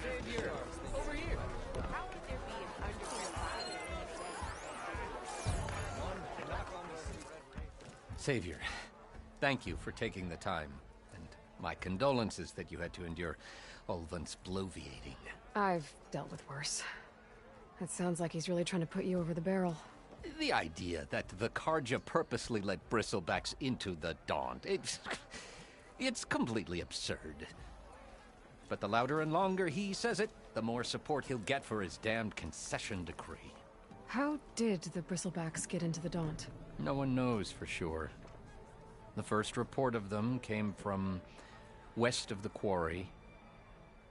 Savior, over here. How would there be an underground body in the desert? Savior, thank you for taking the time, and my condolences that you had to endure Ulvund's bloviating. I've dealt with worse. It sounds like he's really trying to put you over the barrel. The idea that the Carja purposely let Bristlebacks into the Daunt, it's completely absurd. But the louder and longer he says it, the more support he'll get for his damned concession decree. How did the Bristlebacks get into the Daunt? No one knows for sure. The first report of them came from west of the quarry.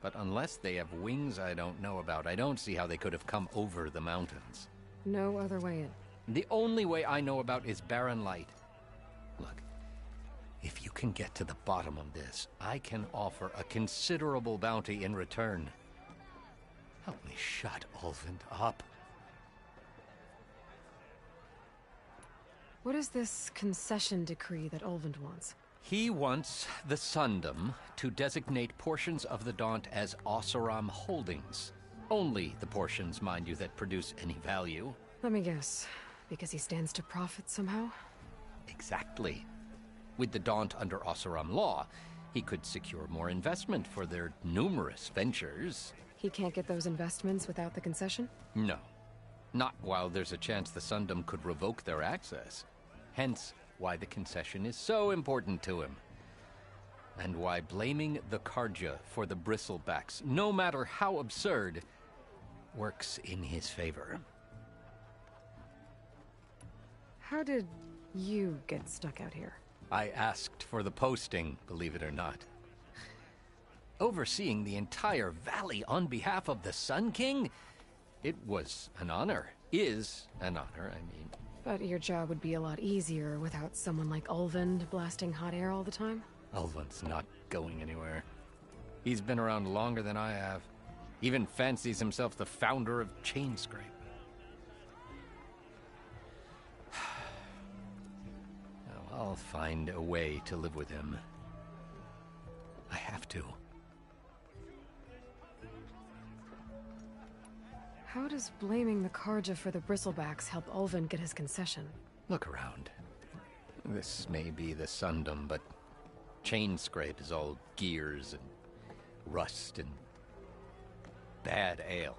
But unless they have wings I don't know about, I don't see how they could have come over the mountains. No other way in. The only way I know about is Barren Light. Look, if you can get to the bottom of this, I can offer a considerable bounty in return. Help me shut Ulvund up. What is this concession decree that Ulvund wants? He wants the Sundom to designate portions of the Daunt as Oseram holdings. Only the portions, mind you, that produce any value. Let me guess. Because he stands to profit somehow? Exactly. With the Daunt under Oseram law, he could secure more investment for their numerous ventures. He can't get those investments without the concession? No. Not while there's a chance the Sundom could revoke their access. Hence, why the concession is so important to him. And why blaming the Carja for the Bristlebacks, no matter how absurd, works in his favor. How did you get stuck out here? I asked for the posting, believe it or not. Overseeing the entire valley on behalf of the Sun King? It was an honor. Is an honor, I mean. But your job would be a lot easier without someone like Ulvund blasting hot air all the time? Ulvund's not going anywhere. He's been around longer than I have. Even fancies himself the founder of Chainscrape. I'll find a way to live with him. I have to. How does blaming the Carja for the Bristlebacks help Ulvund get his concession? Look around. This may be the Sundom, but Chainscrape is all gears and rust and bad ale.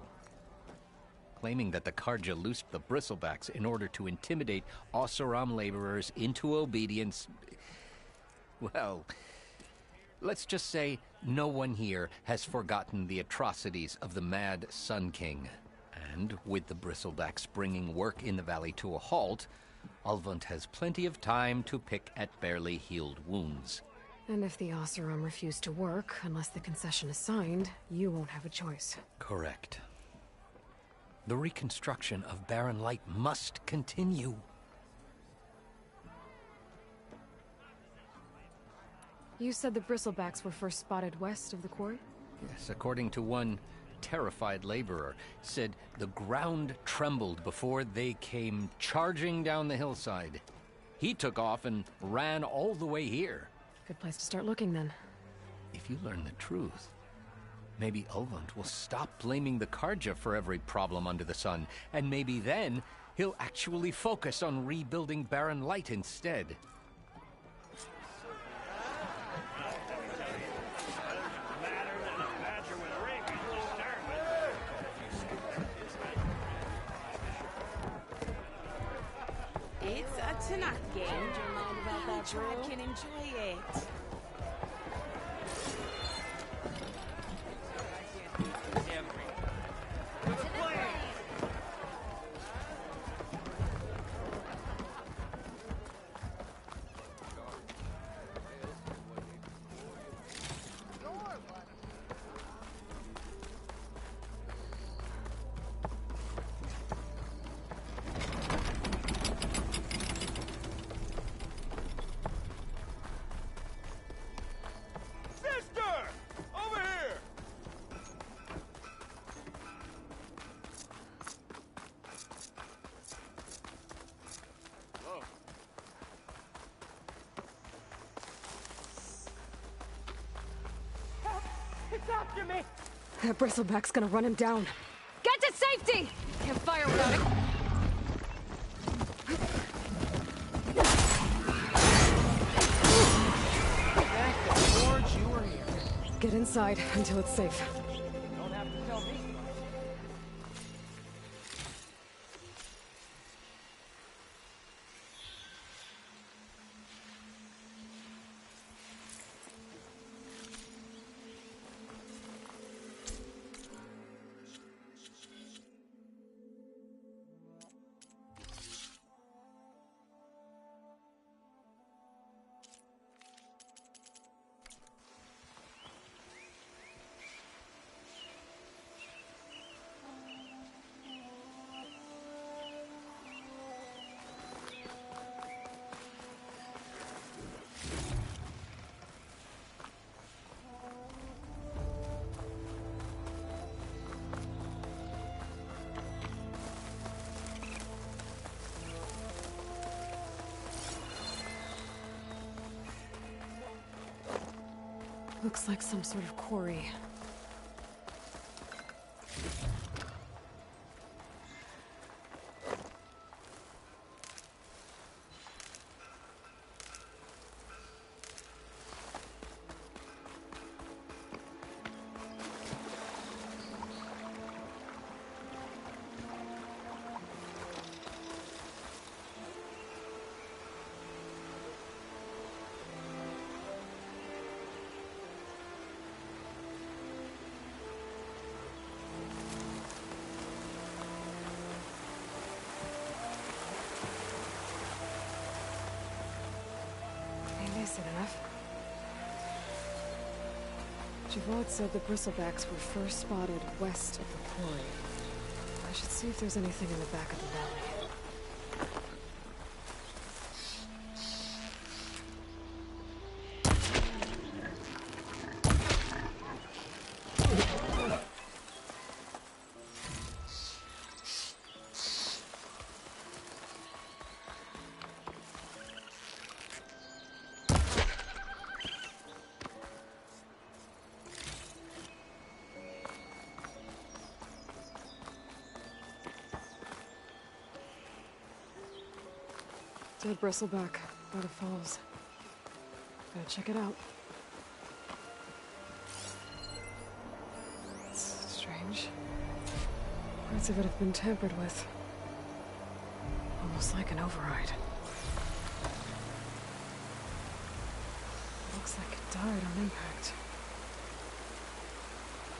Claiming that the Carja loosed the Bristlebacks in order to intimidate Oseram laborers into obedience. Well, let's just say no one here has forgotten the atrocities of the mad Sun King. And with the Bristlebacks bringing work in the valley to a halt, Ulvund has plenty of time to pick at barely healed wounds. And if the Oseram refuse to work, unless the concession is signed, you won't have a choice. Correct. The reconstruction of Barren Light must continue. You said the Bristlebacks were first spotted west of the quarry? Yes, according to one terrified laborer, said the ground trembled before they came charging down the hillside. He took off and ran all the way here. Good place to start looking, then. If you learn the truth, maybe Ulvund will stop blaming the Carja for every problem under the sun, and maybe then he'll actually focus on rebuilding Barren Light instead. It's a tonight game. Any tribe can enjoy it. It's after me! That bristleback's gonna run him down. Get to safety! Can't fire without it. Thank the Lord you were here. Get inside until it's safe. Don't have to tell me. Looks like some sort of quarry. Decent enough. Javad said the bristlebacks were first spotted west of the quarry. I should see if there's anything in the back of the valley. Dead bristleback by the falls. Gotta check it out. It's strange. Parts of it have been tampered with. Almost like an override. Looks like it died on impact.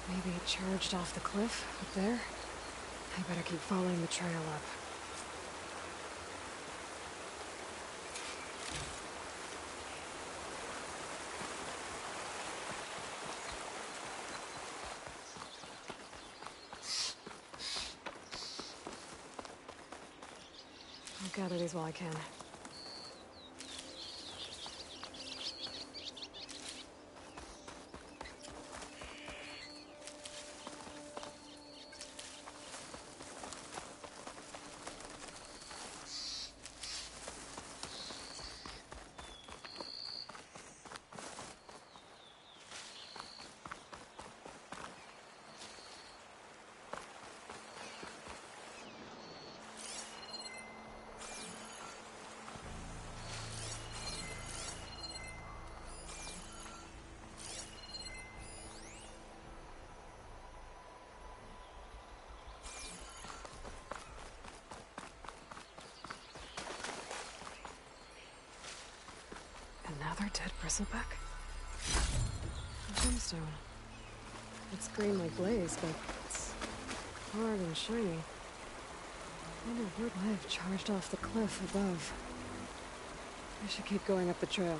Maybe it charged off the cliff up there. I better keep following the trail up. I'll gather these while I can. Another dead bristleback? A gemstone. It's green like glaze, but it's hard and shiny. I wonder what might have charged off the cliff above. I should keep going up the trail.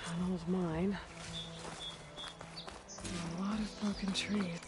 An old mine. And a lot of broken trees.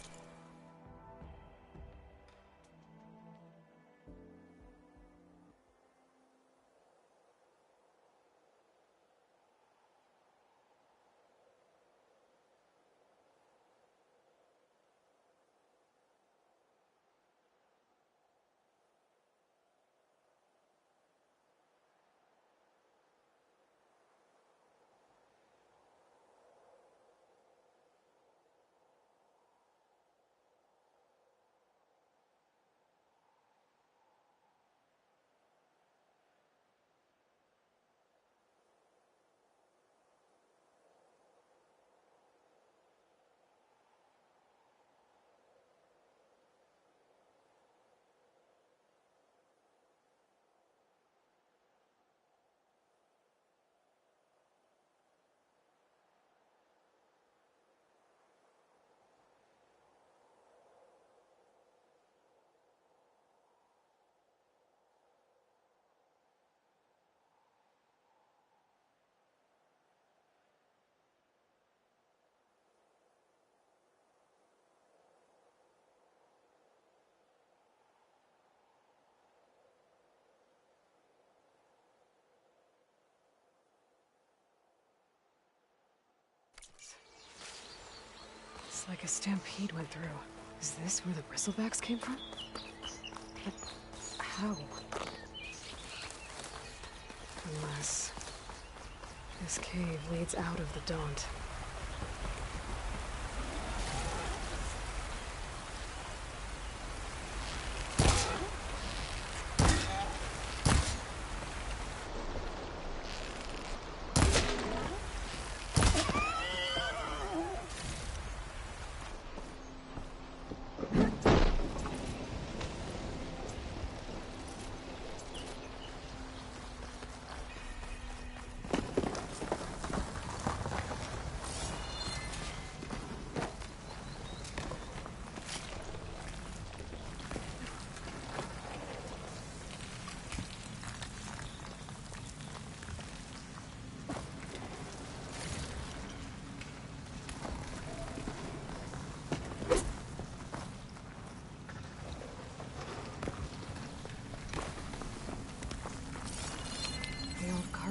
like a stampede went through. Is this where the bristlebacks came from? But how? Unless this cave leads out of the Daunt.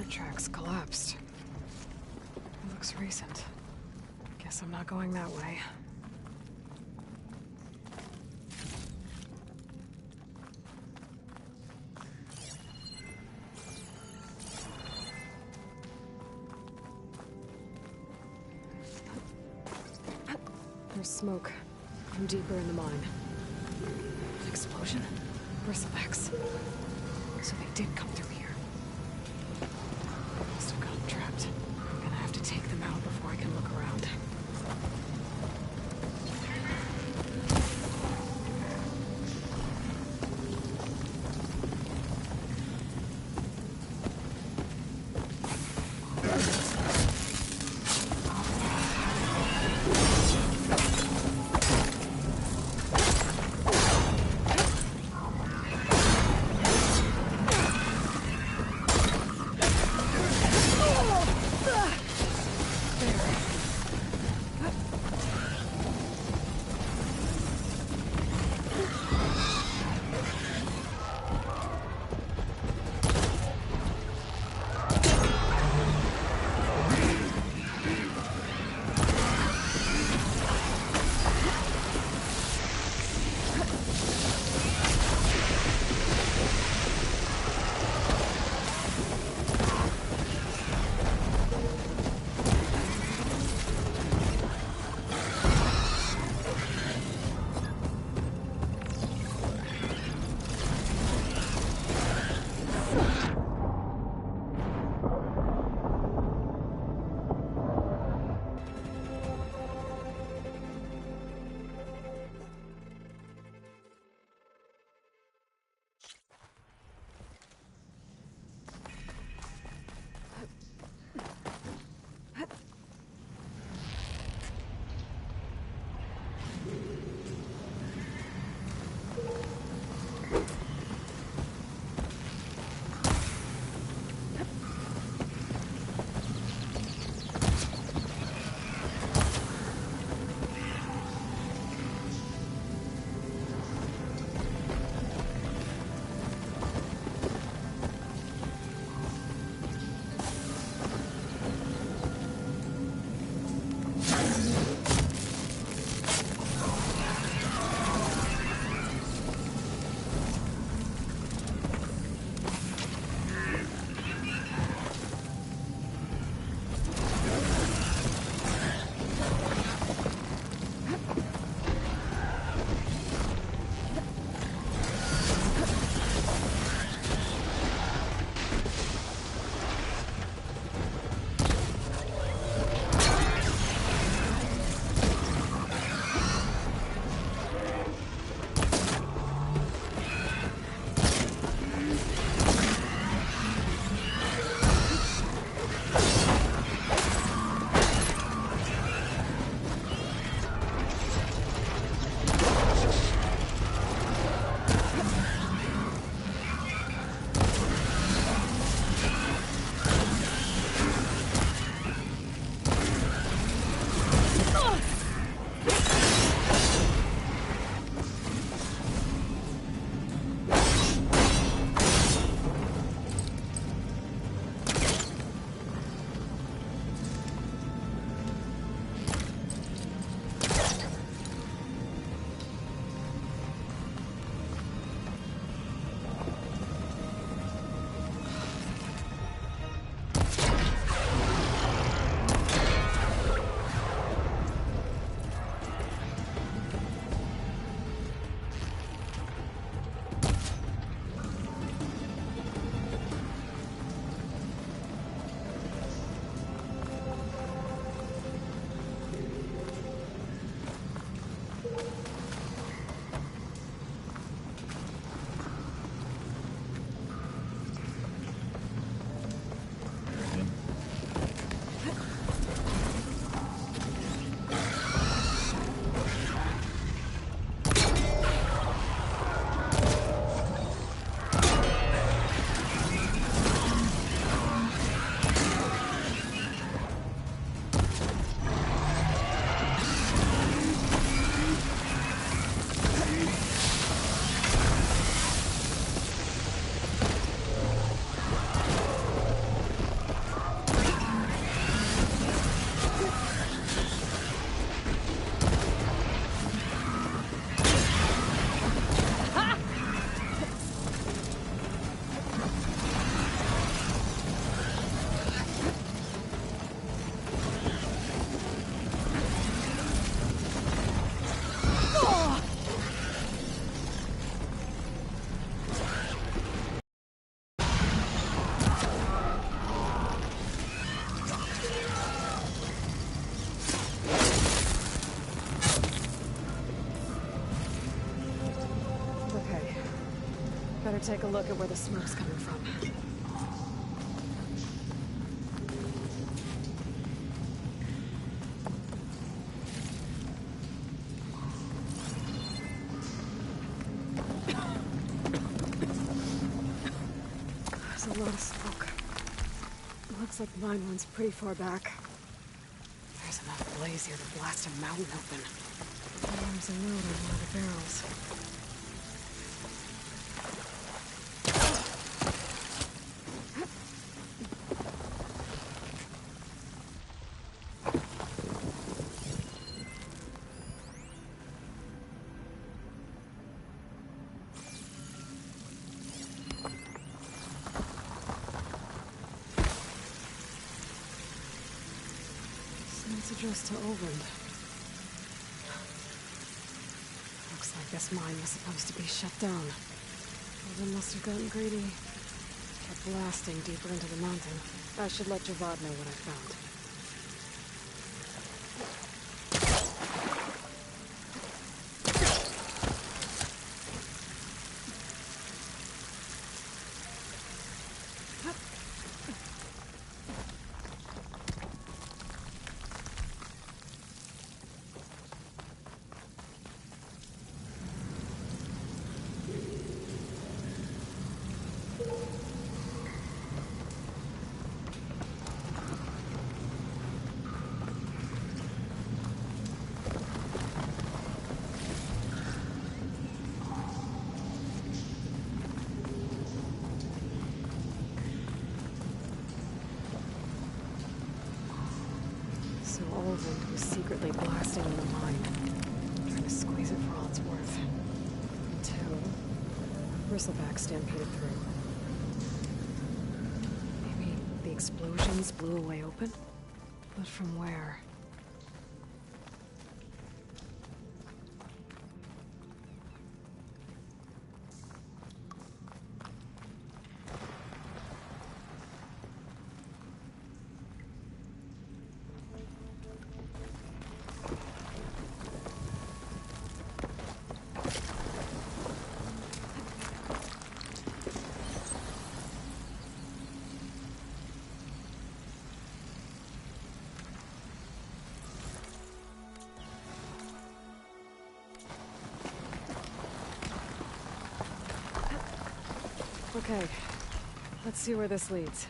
Tracks collapsed. It looks recent. Guess I'm not going that way. There's smoke from deeper in the mine. An explosion? Bristlebacks. So they did come through here. Must have gotten trapped. I'm gonna have to take them out before I can look around. Better take a look at where the smoke's coming from. There's a lot of smoke. Looks like the mine runs pretty far back. There's enough blaze here to blast a mountain open. There's a load on one of the barrels. Messages to Ovind. Looks like this mine was supposed to be shut down. Ovind must have gotten greedy. Kept blasting deeper into the mountain. I should let Javad know what I found. So Ovind was secretly blasting in the mine, trying to squeeze it for all it's worth. Until Bristleback stampeded through. Maybe the explosions blew a way open? But from where? Okay, let's see where this leads.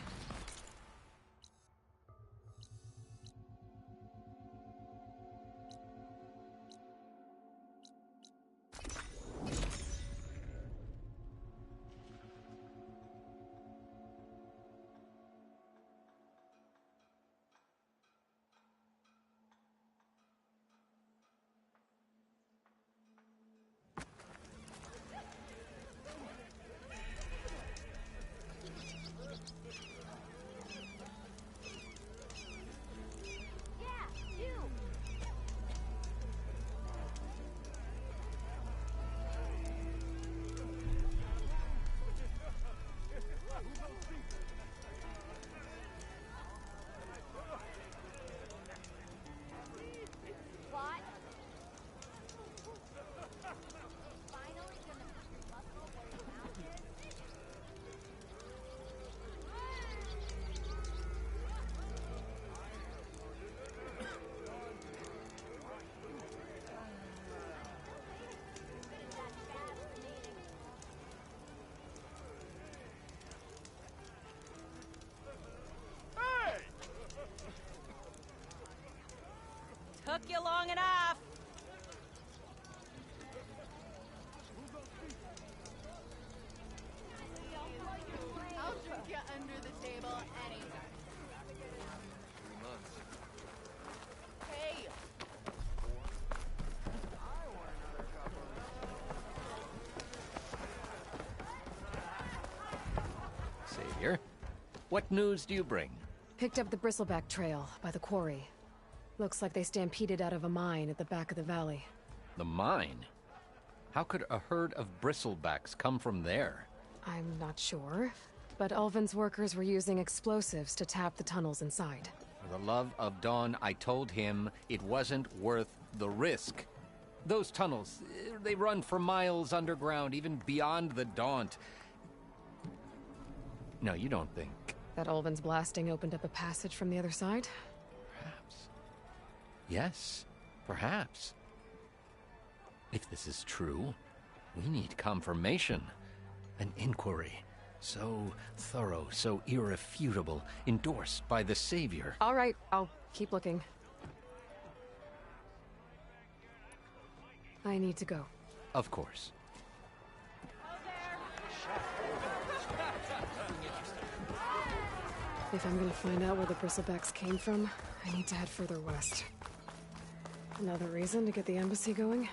Took you long enough. I'll drink you under the table anytime. Hey! Savior, what news do you bring? Picked up the Bristleback trail by the quarry. Looks like they stampeded out of a mine at the back of the valley. The mine? How could a herd of bristlebacks come from there? I'm not sure, but Ulvin's workers were using explosives to tap the tunnels inside. For the love of Dawn, I told him it wasn't worth the risk. Those tunnels, they run for miles underground, even beyond the Daunt. No, you don't think... That Ulvin's blasting opened up a passage from the other side? Perhaps. Yes, perhaps. If this is true, we need confirmation. An inquiry. So thorough, so irrefutable, endorsed by the Savior. All right, I'll keep looking. I need to go. Of course. If I'm gonna find out where the bristlebacks came from, I need to head further west. Another reason to get the embassy going?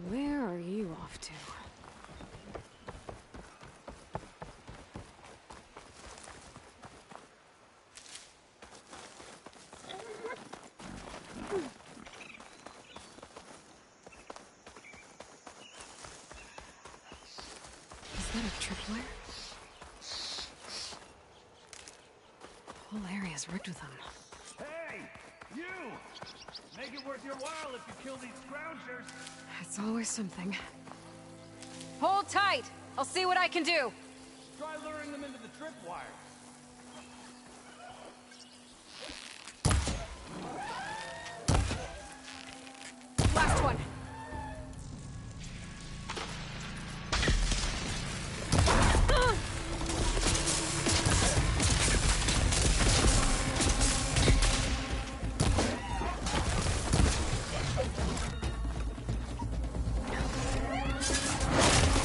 Where are you off to? Is that a tripwire? The whole area's rigged with them. Hey, you! Make it worth your while if you kill these scroungers. It's always something. Hold tight! I'll see what I can do! Try luring them into the tripwire. Last one!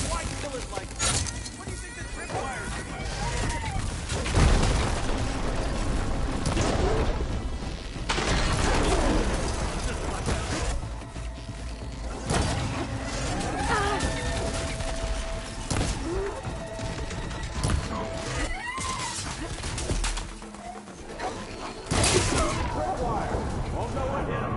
Why kill it like this? What do you think the tripwires are for? Won't know what hit 'em.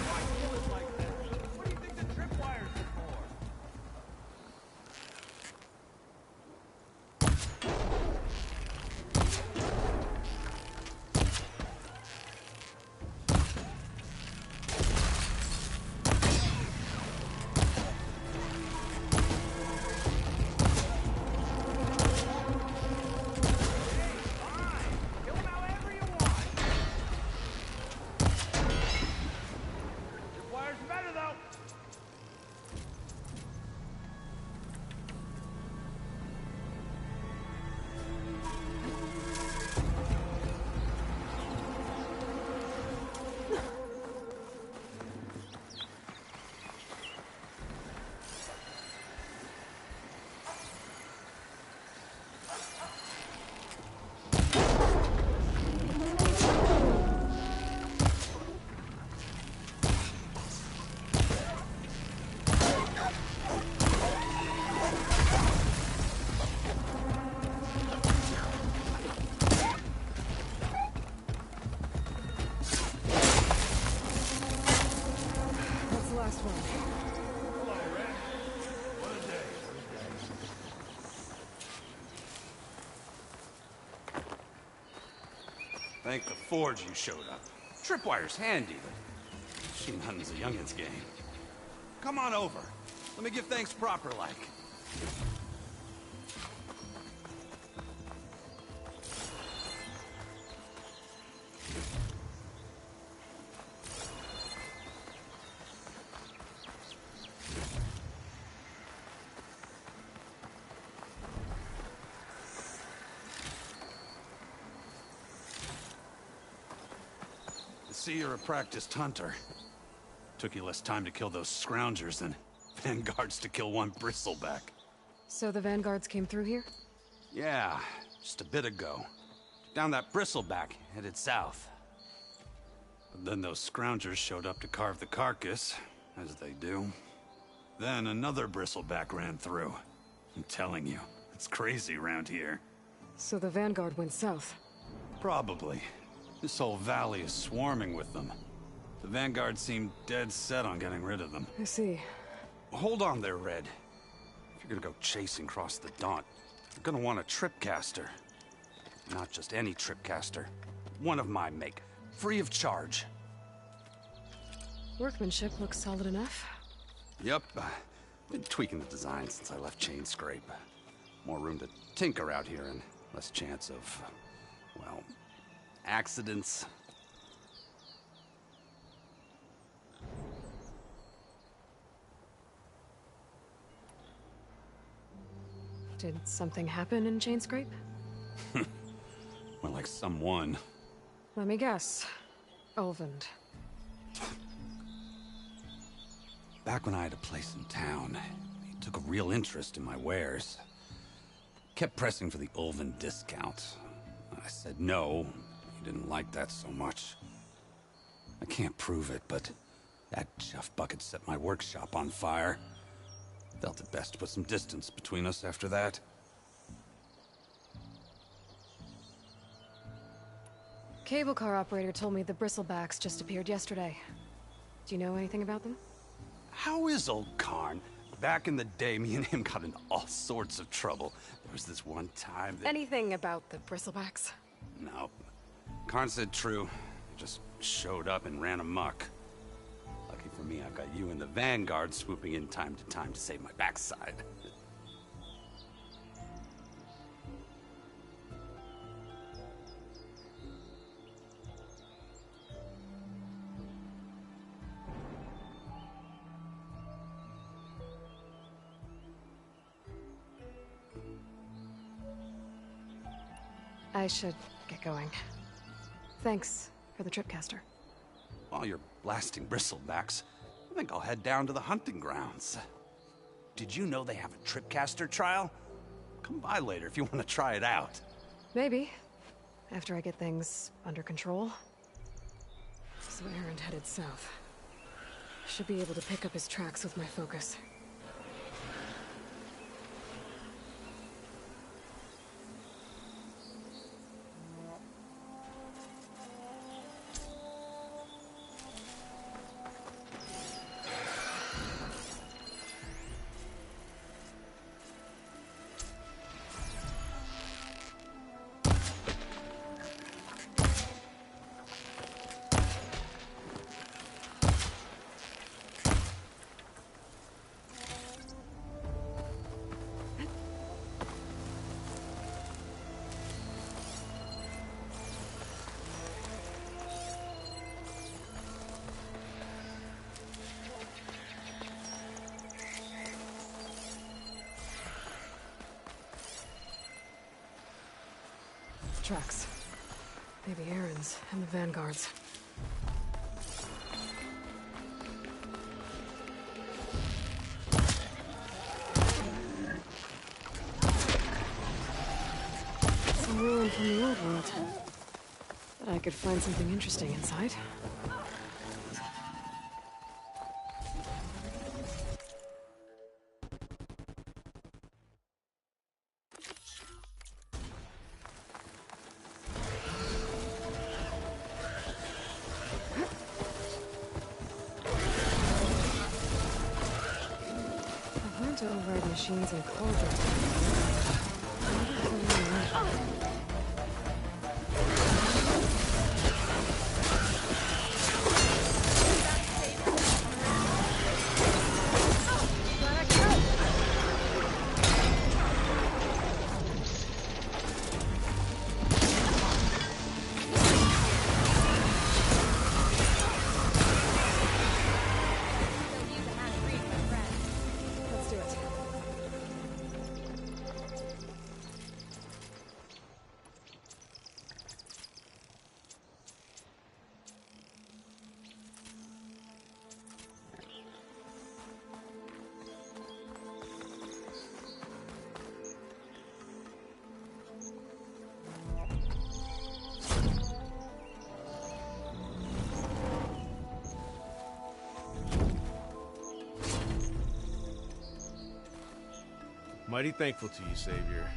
Why kill it like that? What do you think the tripwires are for? Fine. Kill 'em however you want. Tripwire's better though. That's the last one. Hello, Red. What a day. Thank the Forge you showed up. Tripwire's handy, but she nothing's a youngin's game. Come on over. Let me give thanks proper like. see you're a practiced hunter. Took you less time to kill those scroungers than vanguards to kill one bristleback. So the vanguards came through here? Yeah, just a bit ago. Down that bristleback, headed south. But then those scroungers showed up to carve the carcass, as they do. Then another bristleback ran through. I'm telling you, it's crazy around here. So the vanguard went south? Probably. This whole valley is swarming with them. The vanguard seemed dead set on getting rid of them. I see. Hold on there, Red. If you're gonna go chasing across the Daunt, you're gonna want a tripcaster. Not just any tripcaster. One of my make. Free of charge. Workmanship looks solid enough. Yep. Been tweaking the design since I left Chain Scrape. More room to tinker out here and less chance of, well, accidents. Did something happen in Chain Scrape? More like someone. Let me guess. Ulvund. Back when I had a place in town, he took a real interest in my wares. Kept pressing for the Ulvund discount. I said no. He didn't like that so much. I can't prove it, but that chuff bucket set my workshop on fire. Felt it best to put some distance between us after that. Cable car operator told me the bristlebacks just appeared yesterday. Do you know anything about them? How is old Karn? Back in the day, me and him got into all sorts of trouble. There was this one time that... Anything about the bristlebacks? No. Karn said true. He just showed up and ran amok. Lucky for me, I've got you and the Vanguard swooping in time to save my backside. I should get going. Thanks for the tripcaster. While you're blasting bristlebacks, I think I'll head down to the hunting grounds. Did you know they have a tripcaster trial? Come by later if you want to try it out. Maybe. After I get things under control. So Erend headed south. Should be able to pick up his tracks with my focus. Tracks. Maybe Erend's and the Vanguard's. Some ruin from the old world. But I could find something interesting inside. To override machines and cauldrons. Mighty thankful to you, Savior.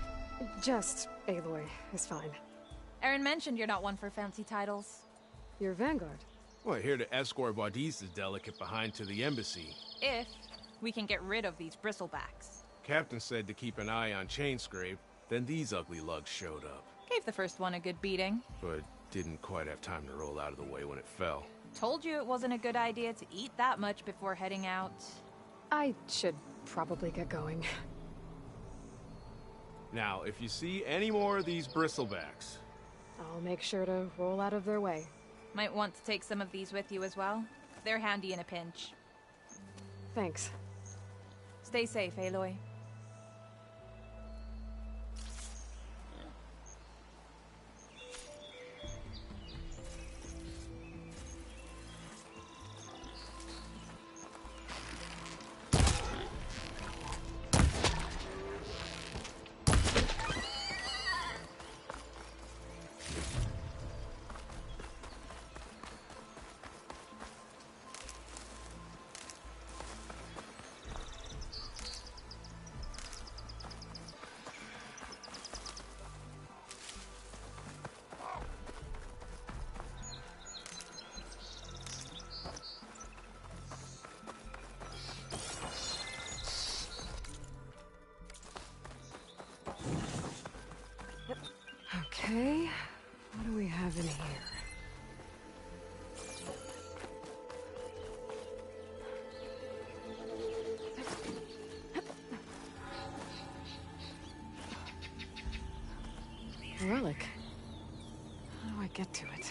Just Aloy is fine. Aaron mentioned you're not one for fancy titles. You're Vanguard. Well, here to escort Baudisa's delicate behind to the embassy. If we can get rid of these bristlebacks. Captain said to keep an eye on Chainscrape, then these ugly lugs showed up. Gave the first one a good beating. But didn't quite have time to roll out of the way when it fell. Told you it wasn't a good idea to eat that much before heading out. I should probably get going. Now, if you see any more of these bristlebacks... I'll make sure to roll out of their way. Might want to take some of these with you as well. They're handy in a pinch. Thanks. Stay safe, Aloy. Okay, what do we have in here? Relic. How do I get to it?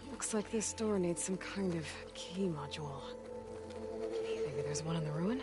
Looks like this door needs some kind of key module. Maybe there's one in the ruin?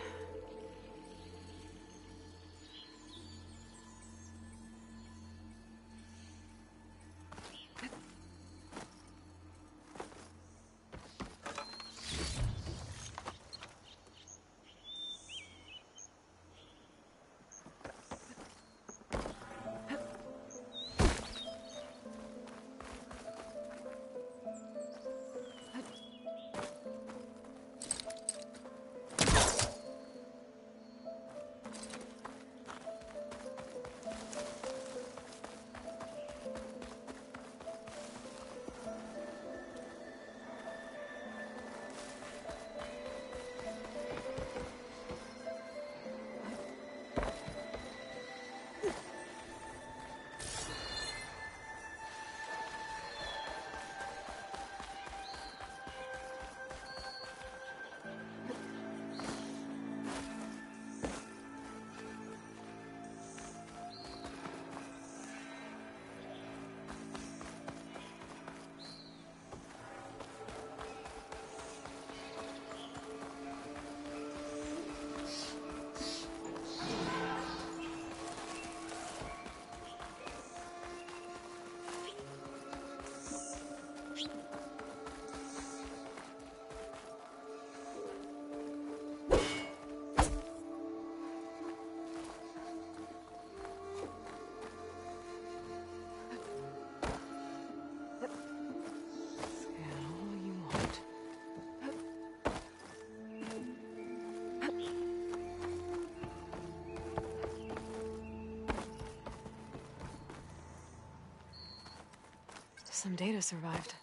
Some data survived.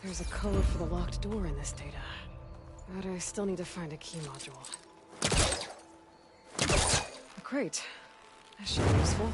There's a code for the locked door in this data. But I still need to find a key module. A crate. That should be useful.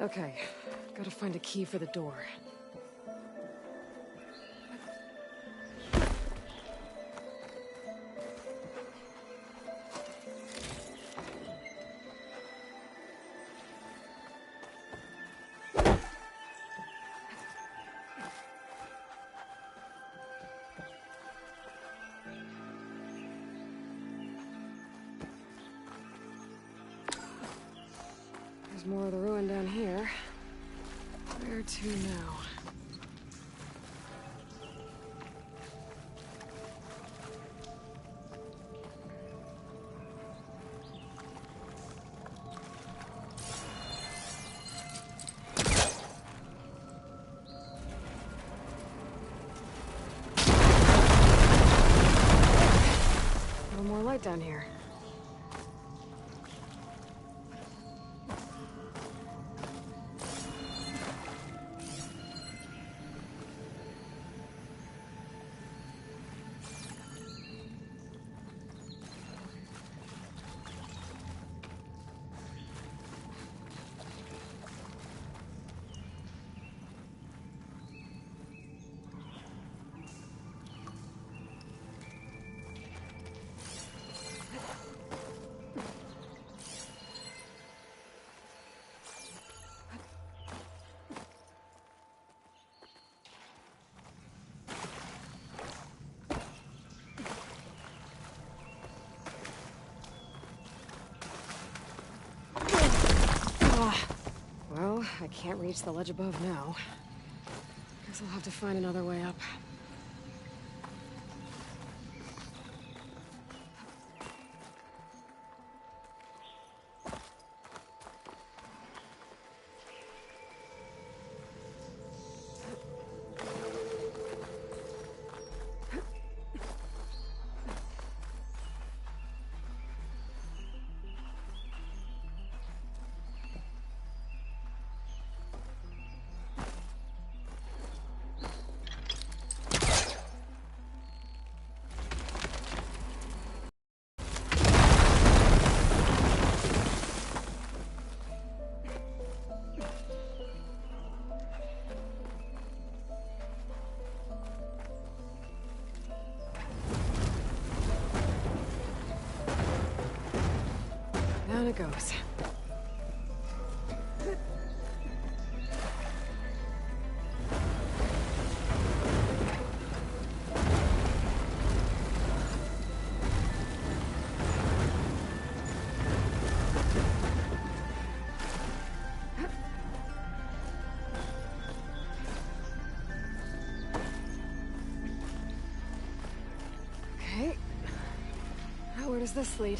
Okay, gotta find a key for the door. There's more of the ruin down here. Where to now? A little more light down here. Well, I can't reach the ledge above now. Guess I'll have to find another way up. Down it goes. Okay. Now where does this lead?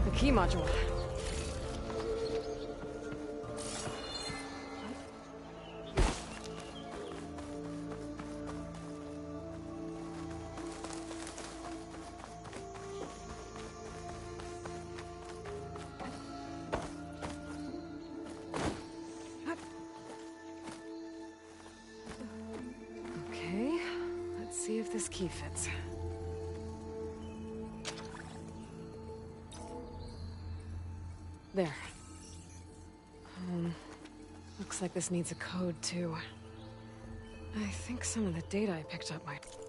The key module. Okay, let's see if this key fits. There. Looks like this needs a code, too. I think some of the data I picked up might help.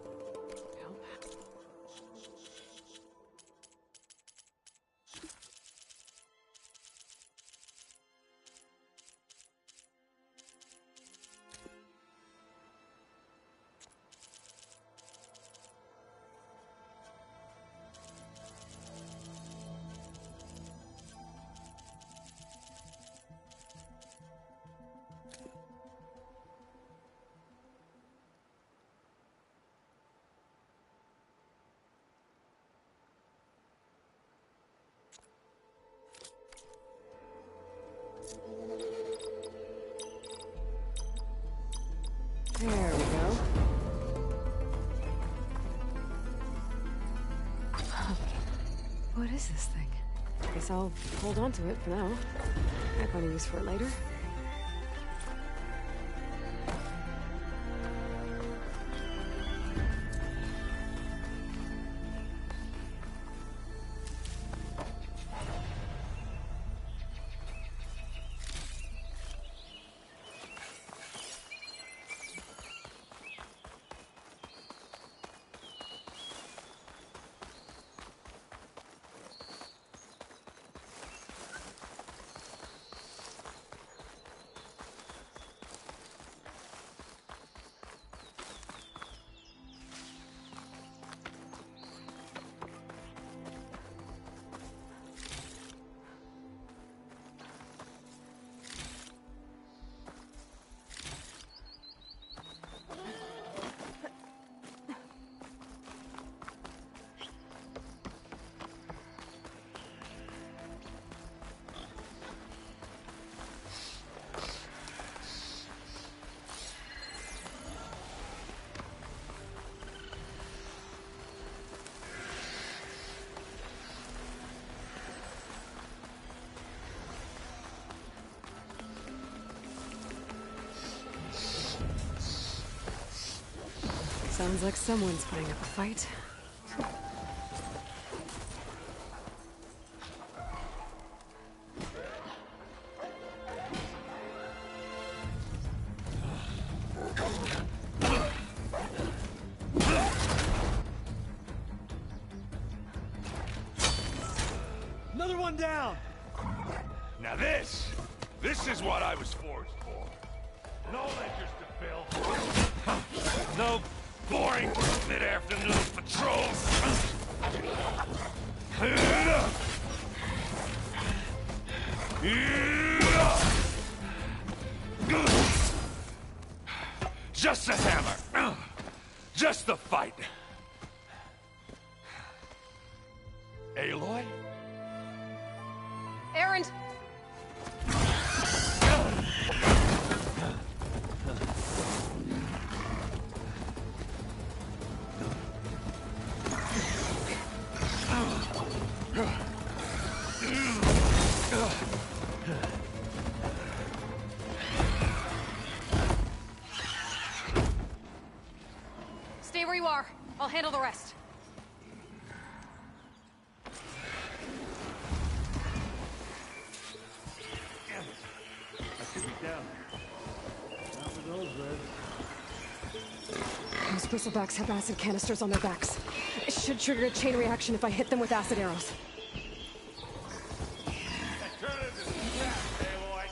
There we go. What is this thing? Guess I'll hold on to it for now. Might find a use for it later. Sounds like someone's putting up a fight. Another one down! Now this is what I was forged for. No ledgers to fill. No boring mid-afternoon patrols. Just a hammer. Just the fight. Aloy? Erend! Stay where you are. I'll handle the rest. Those bristlebacks have acid canisters on their backs. It should trigger a chain reaction if I hit them with acid arrows. Turn it into scrap, Aloy.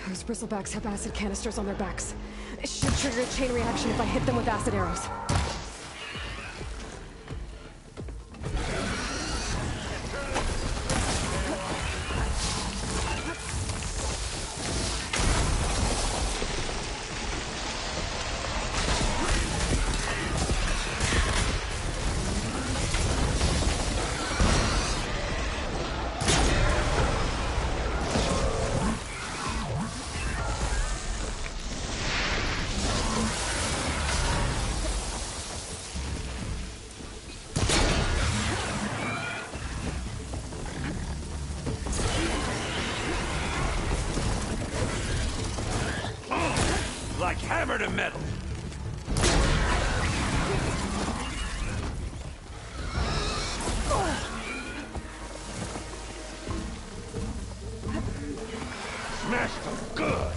Those bristlebacks have acid canisters on their backs. It should trigger a chain reaction if I hit them with acid arrows. Like hammer to metal. Smashed them good.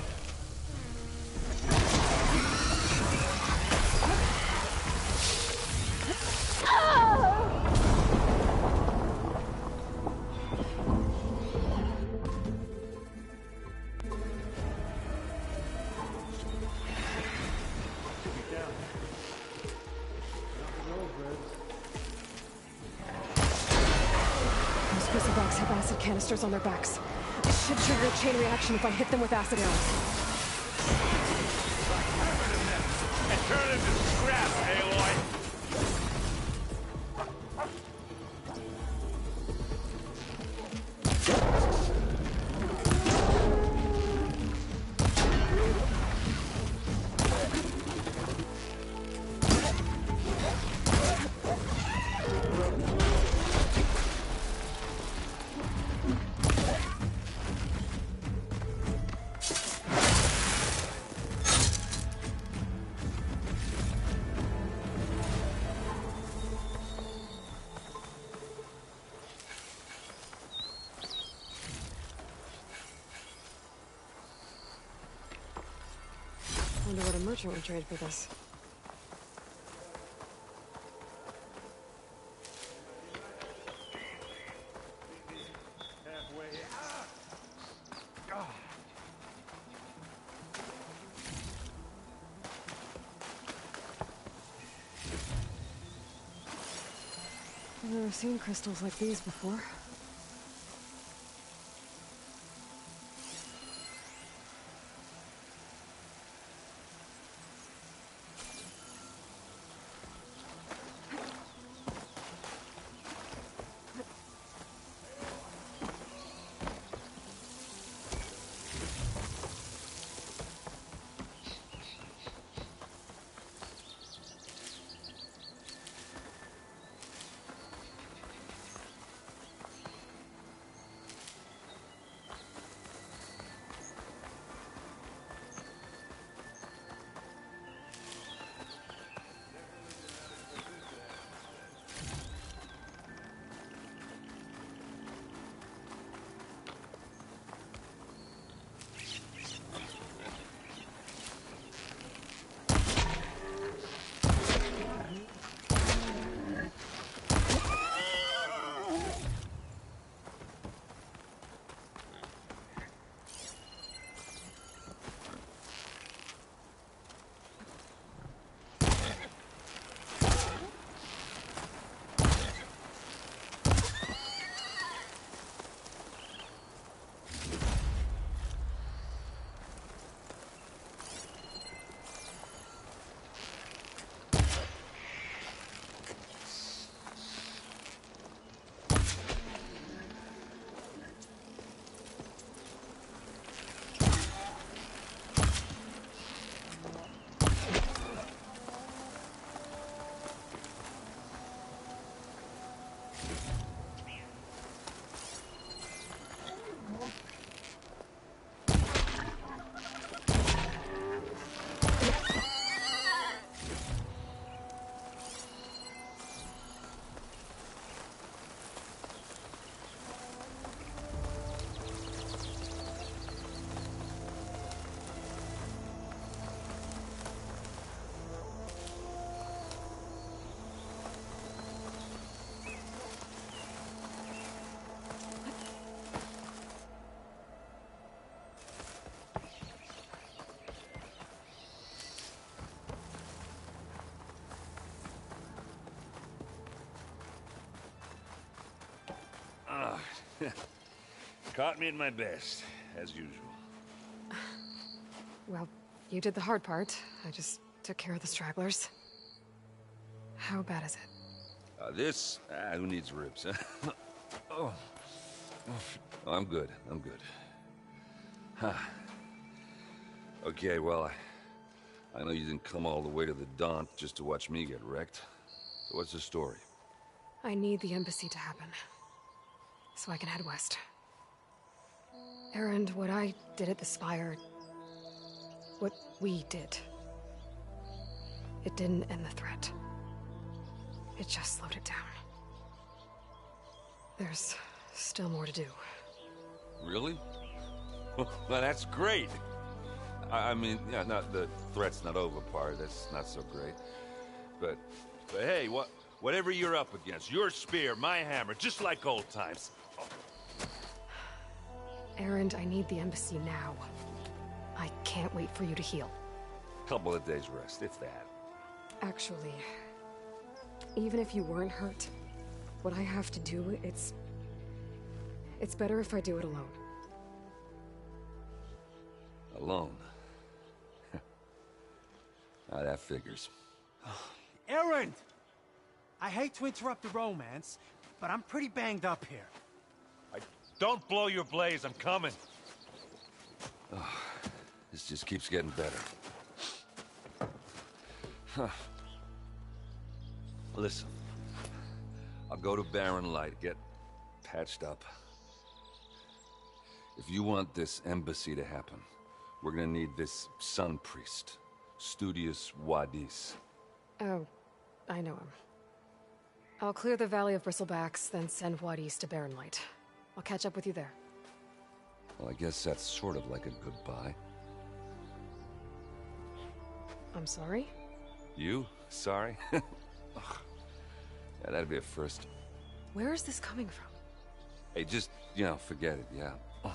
Those bristlebacks have acid canisters on their backs. It should trigger a chain reaction if I hit them with acid arrows. And turn it into scrap, Aloy. merchant would trade for this. I've never seen crystals like these before. Caught me at my best, as usual. Well, you did the hard part. I just took care of the stragglers. How bad is it? Who needs ribs, huh? Oh, I'm good, I'm good. Huh. Okay, well, I know you didn't come all the way to the Daunt just to watch me get wrecked. So what's the story? I need the embassy to happen, so I can head west. Erend, what I did at the Spire... what we did... it didn't end the threat. It just slowed it down. There's still more to do. Really? Well, that's great. I mean, yeah, not the threat's not over part, that's not so great. But hey, whatever you're up against, your spear, my hammer, just like old times. Erend, I need the embassy now. I can't wait for you to heal. Couple of days rest, if that. Actually, even if you weren't hurt, what I have to do, it's better if I do it alone. Alone? Now that figures. Erend! I hate to interrupt the romance, but I'm pretty banged up here. Don't blow your blaze, I'm coming. Oh, this just keeps getting better. Huh. Listen, I'll go to Barren Light, get patched up. If you want this embassy to happen, we're gonna need this Sun Priest, Studius Wadis. Oh, I know him. I'll clear the Valley of Bristlebacks, then send Wadis to Barren Light. I'll catch up with you there. Well, I guess that's sort of like a goodbye. I'm sorry? You? Sorry? Ugh. Yeah, that'd be a first. Where is this coming from? Hey, just, forget it, yeah. Ugh.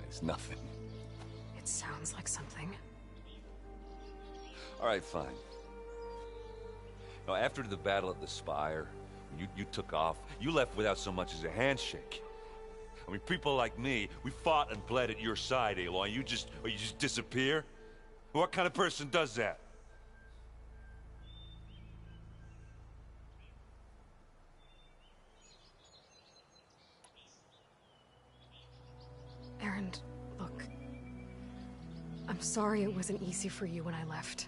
It's nothing. It sounds like something. All right, fine. Now, after the battle at the Spire, you took off, you left without so much as a handshake. I mean, people like me, we fought and bled at your side, Aloy. You just disappear? What kind of person does that? Erend, look. I'm sorry it wasn't easy for you when I left.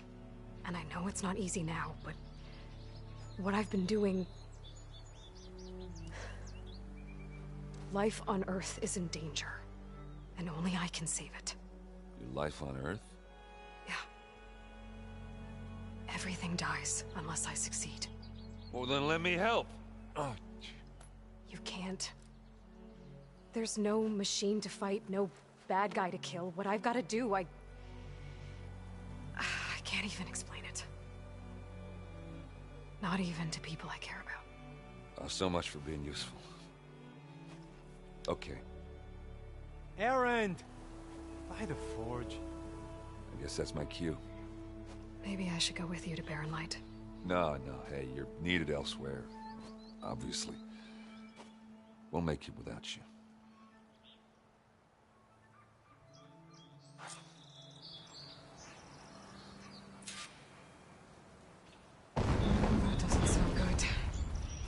And I know it's not easy now, but what I've been doing... Life on Earth is in danger, and only I can save it. Your life on Earth? Yeah. Everything dies unless I succeed. Well, then let me help. Oh. You can't. There's no machine to fight, no bad guy to kill. What I've got to do, I can't even explain it. Not even to people I care about. Oh, so much for being useful. Okay. Erend! By the Forge. I guess that's my cue. Maybe I should go with you to Barren Light. No, hey, you're needed elsewhere. Obviously. We'll make it without you. That doesn't sound good.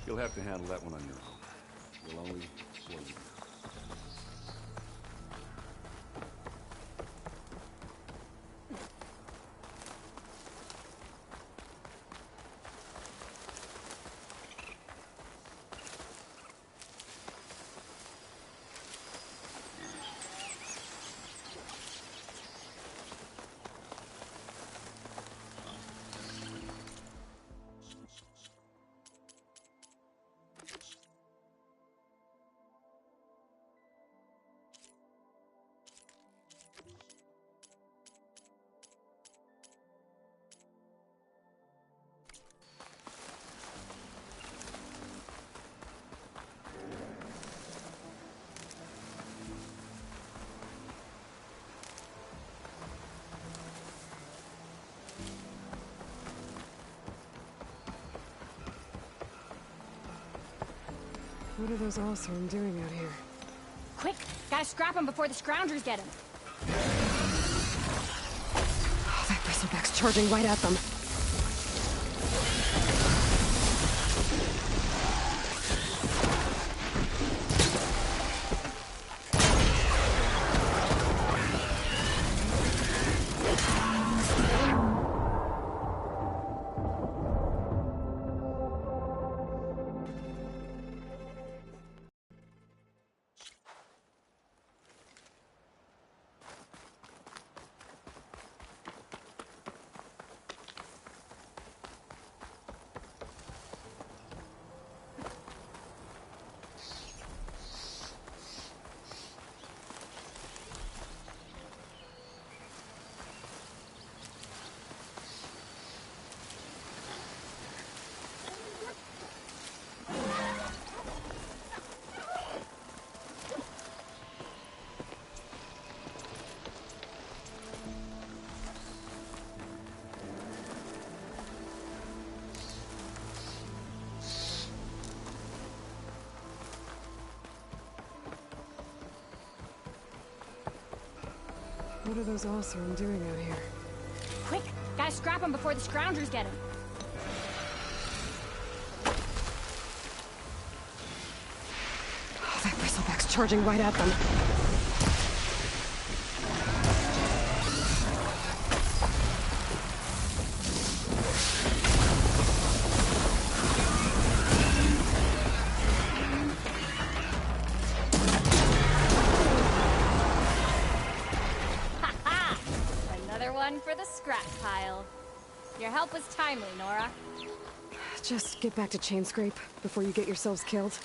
You'll have to handle that one on your own. You'll only slow you down. What are those Oseram doing out here? Quick! Gotta scrap him before the Scroungers get him! Oh, that bristleback's charging right at them. What are those Oseram doing out here? Quick! Gotta scrap him before the Scroungers get him! Oh, that bristleback's charging right at them. For the scrap pile. Your help was timely, Nora. Just get back to Chainscrape before you get yourselves killed.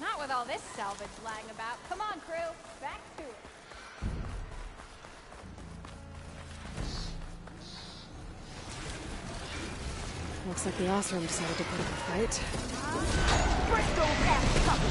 Not with all this salvage lying about. Come on, crew. Back to it. Looks like the Osram decided to put up a fight. Bristol's ass couple.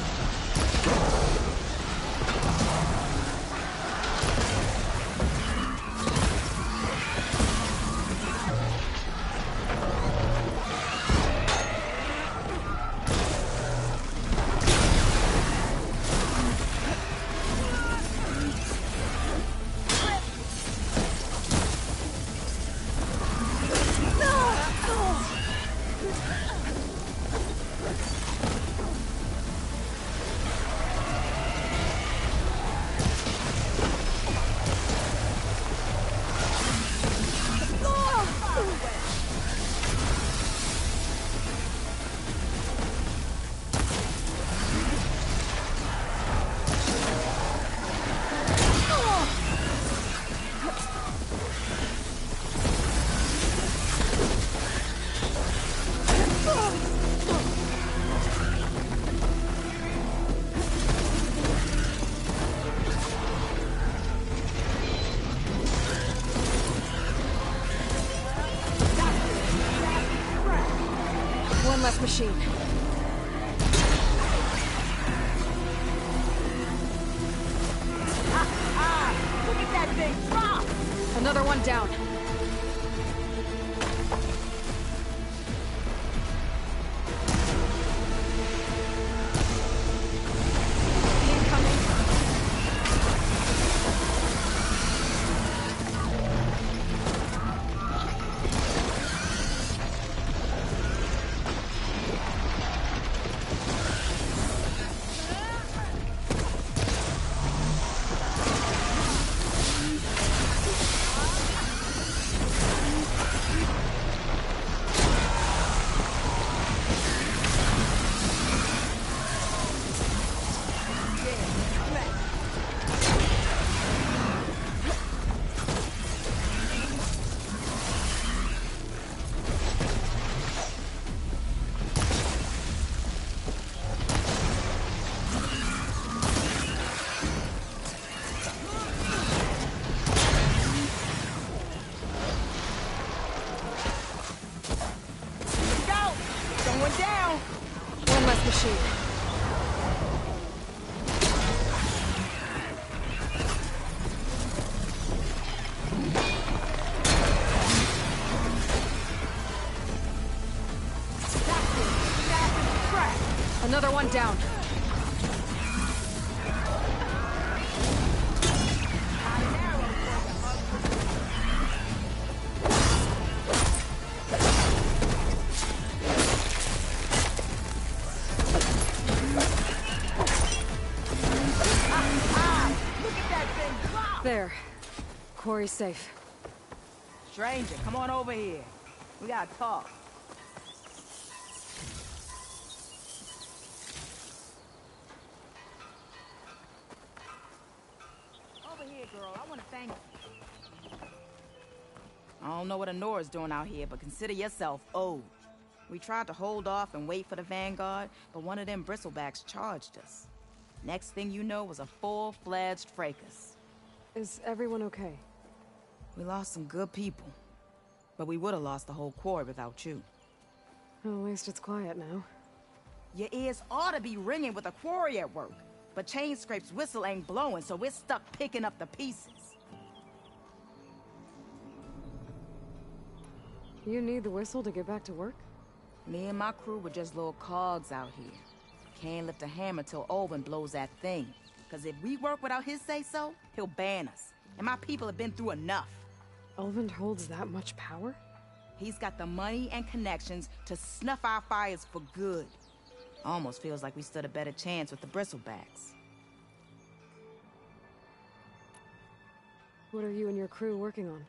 One less machine. Look at that thing drop! Another one down. One less machine. Another one down. There. Quarry's safe. Stranger, come on over here. We gotta talk. Over here, girl. I want to thank you. I don't know what Honora's doing out here, but consider yourself owed. We tried to hold off and wait for the Vanguard, but one of them bristlebacks charged us. Next thing you know was a full-fledged fracas. Is everyone okay? We lost some good people, but we would have lost the whole quarry without you. Well, at least it's quiet now. Your ears ought to be ringing with a quarry at work, but Chainscrape's whistle ain't blowing, so we're stuck picking up the pieces. You need the whistle to get back to work? Me and my crew were just little cogs out here. Can't lift a hammer till Olvin blows that thing. Cause if we work without his say-so, he'll ban us. And my people have been through enough. Ulvund holds that much power? He's got the money and connections to snuff our fires for good. Almost feels like we stood a better chance with the Bristlebacks. What are you and your crew working on?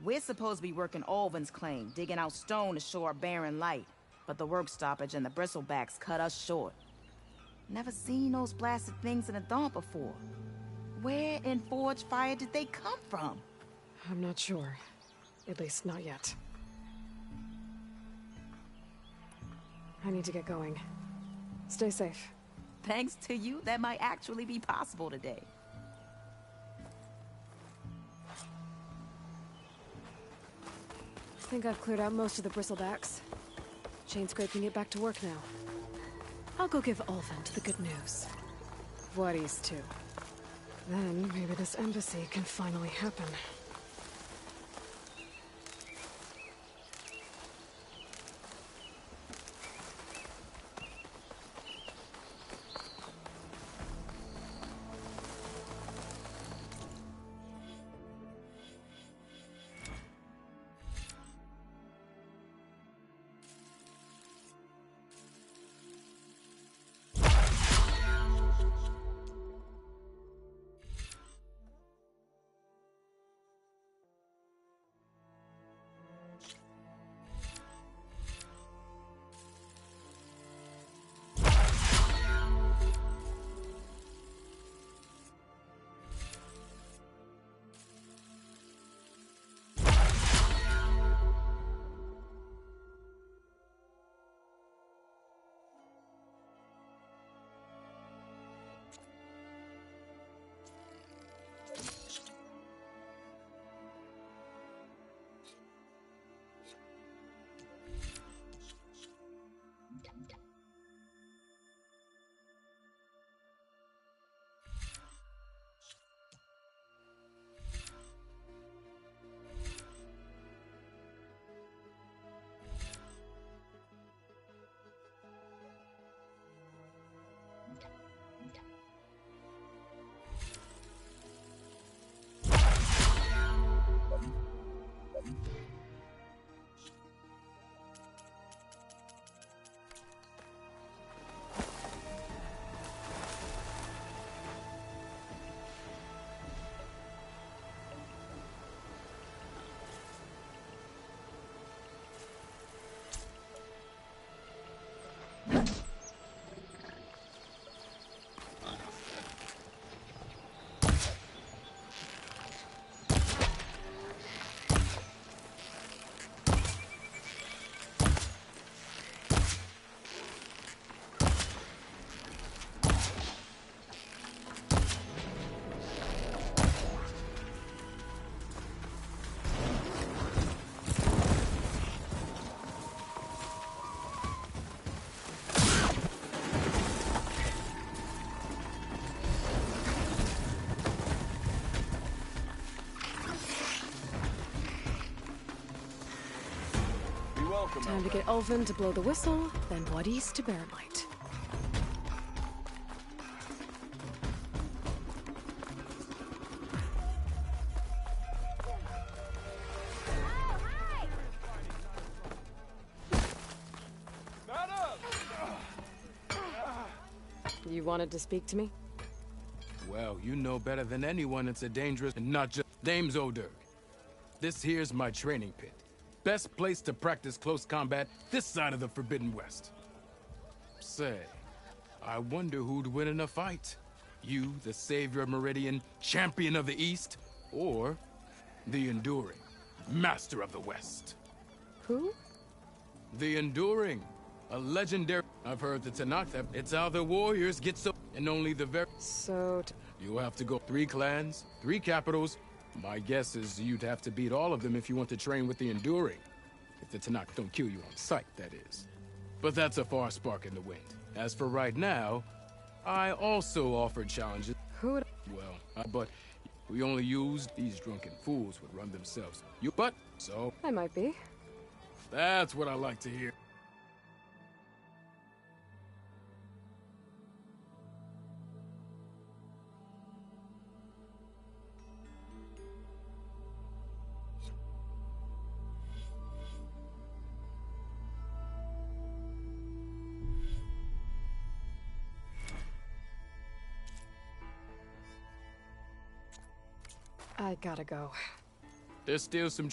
We're supposed to be working Olvin's claim, digging out stone to show our barren light. But the work stoppage and the Bristlebacks cut us short. Never seen those blasted things in a dawn before. Where in Forge Fire did they come from? I'm not sure. At least not yet. I need to get going. Stay safe. Thanks to you, that might actually be possible today. I think I've cleared out most of the bristlebacks. Chainscrape can get back to work now. I'll go give Ulvund the good news. Voorhis too. Then maybe this embassy can finally happen. Time to get Ulvund to blow the whistle, then Voorhis to bear light. You wanted to speak to me? Well, you know better than anyone it's a dangerous and not just... Name's Odur. This here's my training pit. Best place to practice close combat this side of the Forbidden West. Say, I wonder who'd win in a fight. You, the savior of Meridian, champion of the East, or the Enduring, master of the West. Who? The Enduring, a legendary... I've heard the Tenakth, it's how the warriors get so... And only the very... So... You'll have to go 3 clans, 3 capitals. My guess is you'd have to beat all of them if you want to train with the Enduring. If the Tenakth don't kill you on sight, that is. But that's a far spark in the wind. As for right now, I also offered challenges. Who would... Well, but we only used these drunken fools would run themselves. So... I might be. That's what I like to hear. I gotta go. There's still some...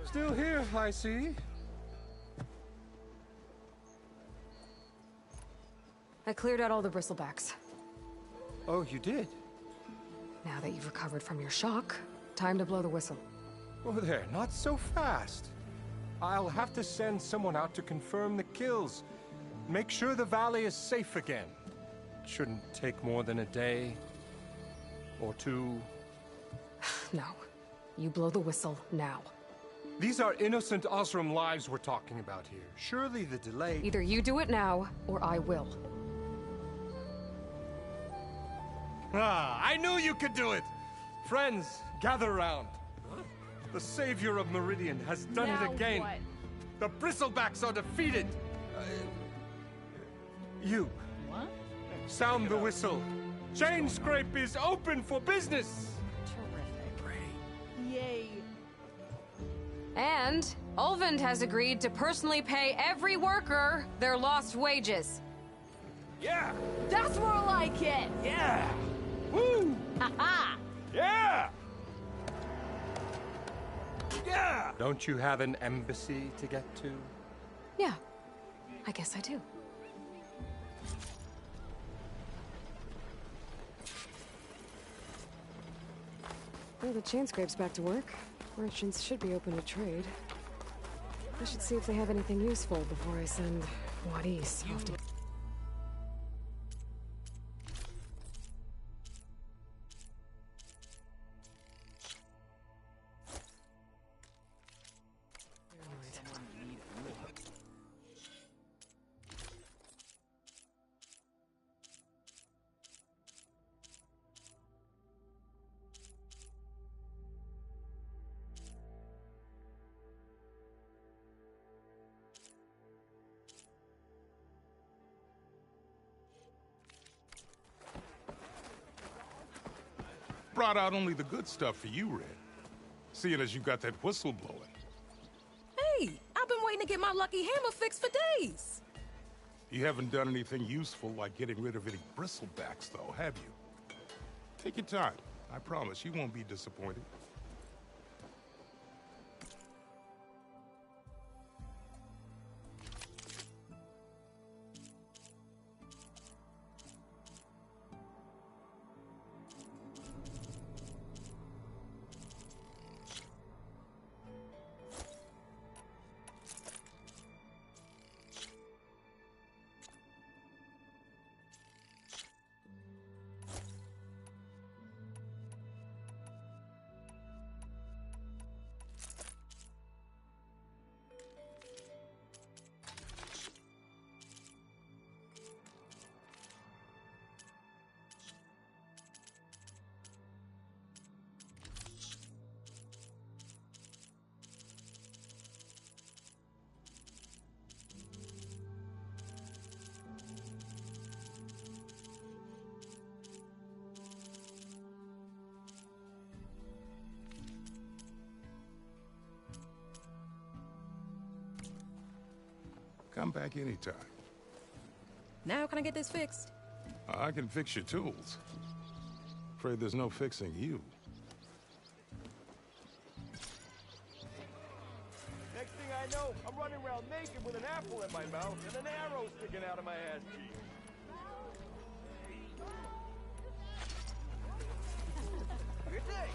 Still here, I see. I cleared out all the bristlebacks. Oh, you did? Now that you've recovered from your shock, time to blow the whistle. Oh there, not so fast. I'll have to send someone out to confirm the kills. Make sure the valley is safe again. Shouldn't take more than a day. Or 2? No. You blow the whistle now. These are innocent Osram lives we're talking about here. Surely the delay... Either you do it now, or I will. Ah, I knew you could do it! Friends, gather round. The savior of Meridian has done Now it again. what? The Bristlebacks are defeated. You. What? Sound the whistle. Chainscrape is open for business. Yay. And Ulvund has agreed to personally pay every worker their lost wages. Yeah! That's more like it. Yeah! Woo! Ha-ha! Yeah! Yeah! Don't you have an embassy to get to? Yeah, I guess I do. Well, the Chainscrape's back to work. Merchants should be open to trade. I should see if they have anything useful before I send Wadis off to... Brought out only the good stuff for you, Red. Seeing as you got that whistle blowing. Hey, I've been waiting to get my lucky hammer fixed for days. You haven't done anything useful like getting rid of any bristlebacks, though, have you? Take your time. I promise you won't be disappointed. Come back anytime. Now can I get this fixed? I can fix your tools. Afraid there's no fixing you. Next thing I know, I'm running around naked with an apple in my mouth and an arrow sticking out of my ass cheek. Good day.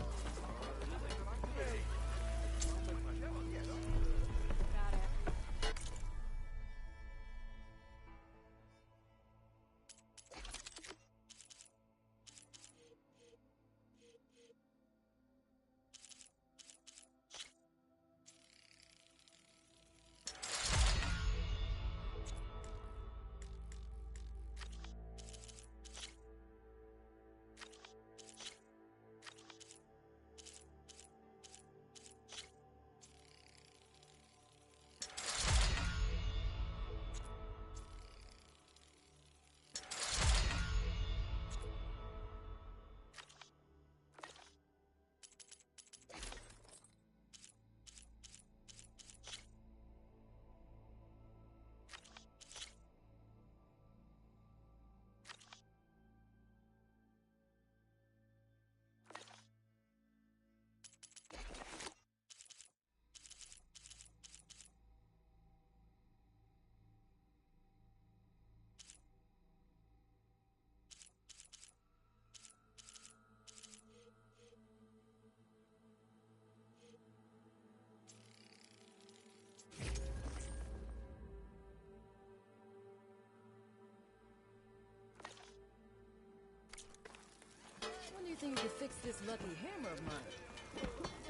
think you could fix this lucky hammer of mine?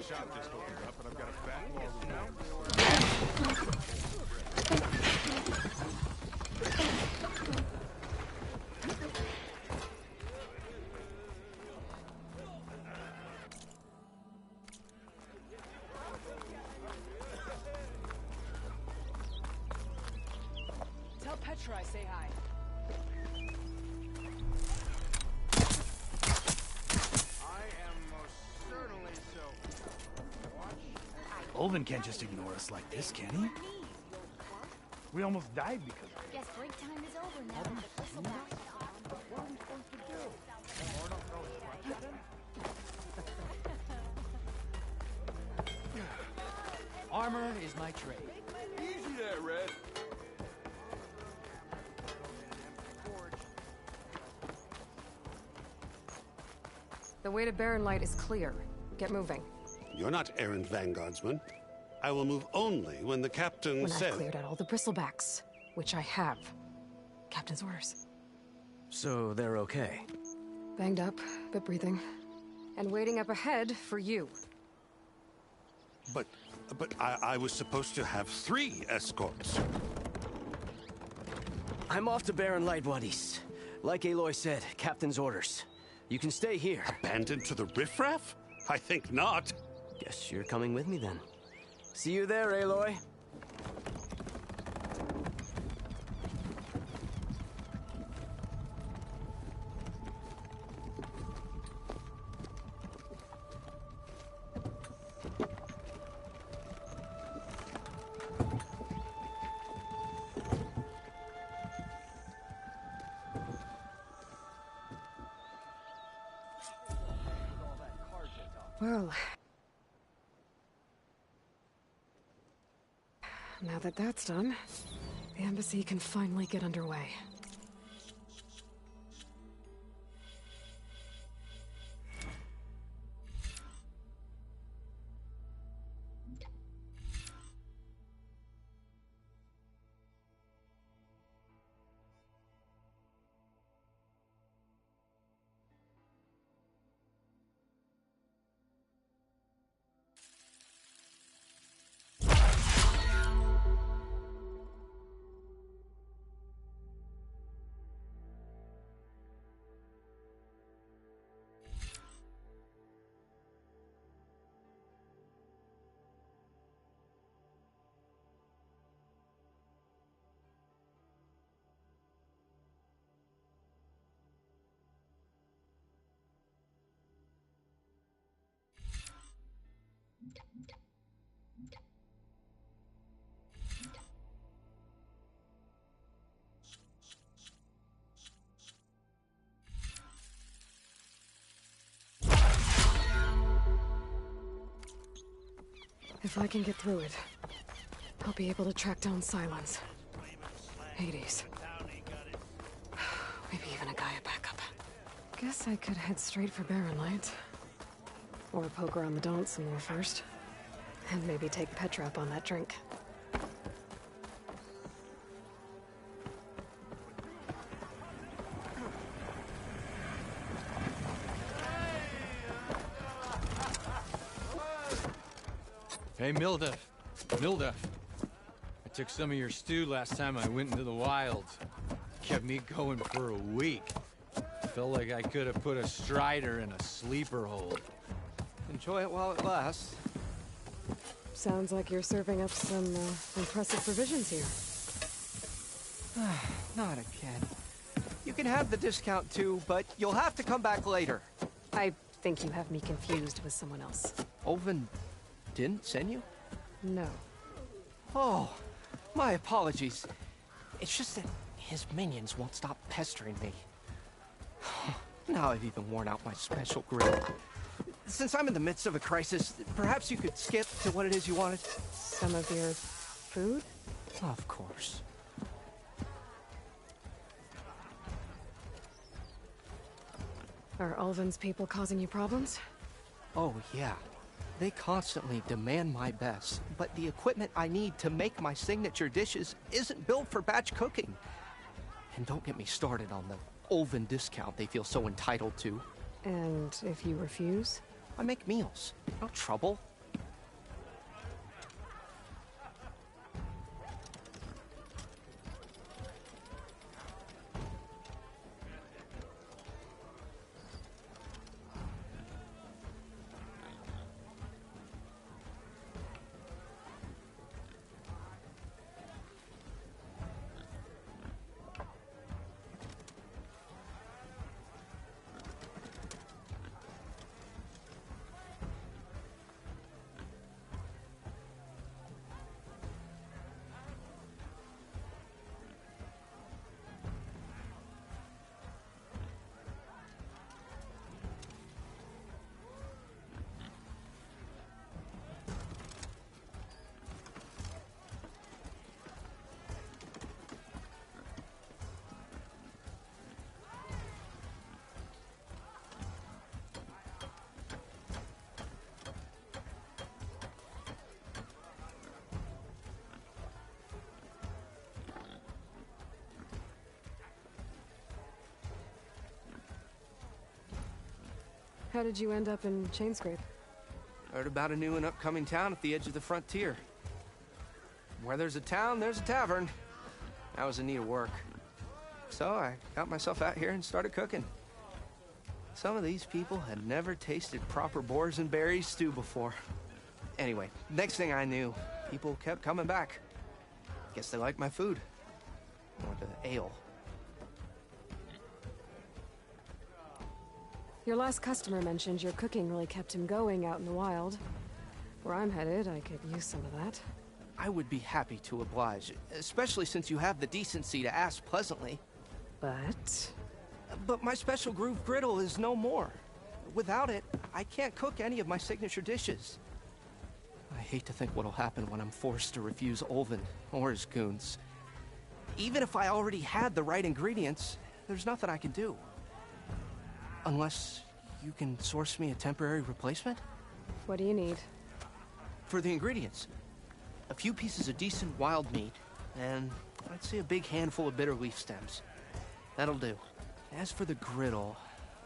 Shop just opened up, and I've got a fat more. Tell Petra I say hi. Olvin can't just ignore us like this, can he? We almost died because of it. Guess break time is over now that the bristleback is on. What are we supposed to do? Armor is my trade. Easy there, Red. The way to Barren Light is clear. Get moving. You're not errant vanguardsman. I will move only when the captain When says... I've cleared out all the bristlebacks, which I have. Captain's orders. So they're okay? Banged up, but breathing. And waiting up ahead for you. But I was supposed to have 3 escorts. I'm off to Barren Light, Wadis. Like Aloy said, Captain's orders. You can stay here. Abandoned to the riffraff? I think not. Guess you're coming with me then. See you there, Aloy. Well... now that that's done, the embassy can finally get underway. If I can get through it, I'll be able to track down Silence. Hades. Maybe even a Gaia backup. Guess I could head straight for Barren Light. Or poke around the Daunt some more first. And maybe take Petra up on that drink. Hey, Mildef. Mildef. I took some of your stew last time I went into the wilds. Kept me going for a week. Felt like I could have put a strider in a sleeper hold. Enjoy it while it lasts. Sounds like you're serving up some impressive provisions here. Not again. You can have the discount too, but you'll have to come back later. I think you have me confused with someone else. Olvin didn't send you? No. Oh, my apologies. It's just that his minions won't stop pestering me. Now I've even worn out my special grill. Since I'm in the midst of a crisis, perhaps you could skip to what it is you wanted? Some of your food? Of course. Are Ulvin's people causing you problems? Oh, yeah. They constantly demand my best, but the equipment I need to make my signature dishes isn't built for batch cooking. And don't get me started on the Ulvin discount they feel so entitled to. And if you refuse? I make meals. No trouble. How did you end up in Chainscrape? Heard about a new and upcoming town at the edge of the frontier. Where there's a town, there's a tavern. I was in need of work. So I got myself out here and started cooking. Some of these people had never tasted proper boars and berries stew before. Anyway, next thing I knew, people kept coming back. Guess they liked my food. Or the ale. Your last customer mentioned your cooking really kept him going out in the wild. Where I'm headed, I could use some of that. I would be happy to oblige, especially since you have the decency to ask pleasantly. But my special groove griddle is no more. Without it, I can't cook any of my signature dishes. I hate to think what'll happen when I'm forced to refuse Olvin or his goons. Even if I already had the right ingredients, there's nothing I can do. Unless you can source me a temporary replacement? What do you need? For the ingredients, a few pieces of decent wild meat, and I'd say a big handful of bitter leaf stems. That'll do. As for the griddle,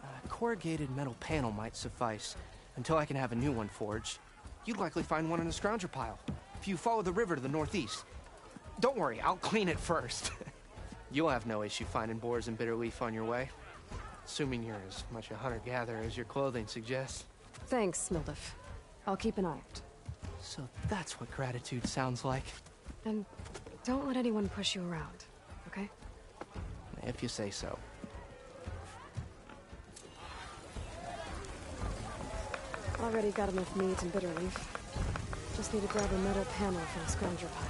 a corrugated metal panel might suffice until I can have a new one forged. You'd likely find one in a scrounger pile, if you follow the river to the northeast. Don't worry, I'll clean it first. You'll have no issue finding boars and bitter leaf on your way. Assuming you're as much a hunter-gatherer as your clothing suggests. Thanks, Mildef. I'll keep an eye out. So that's what gratitude sounds like. And don't let anyone push you around, okay? If you say so. Already got enough meat and bitter leaf. Just need to grab a metal panel for the scrounger pile.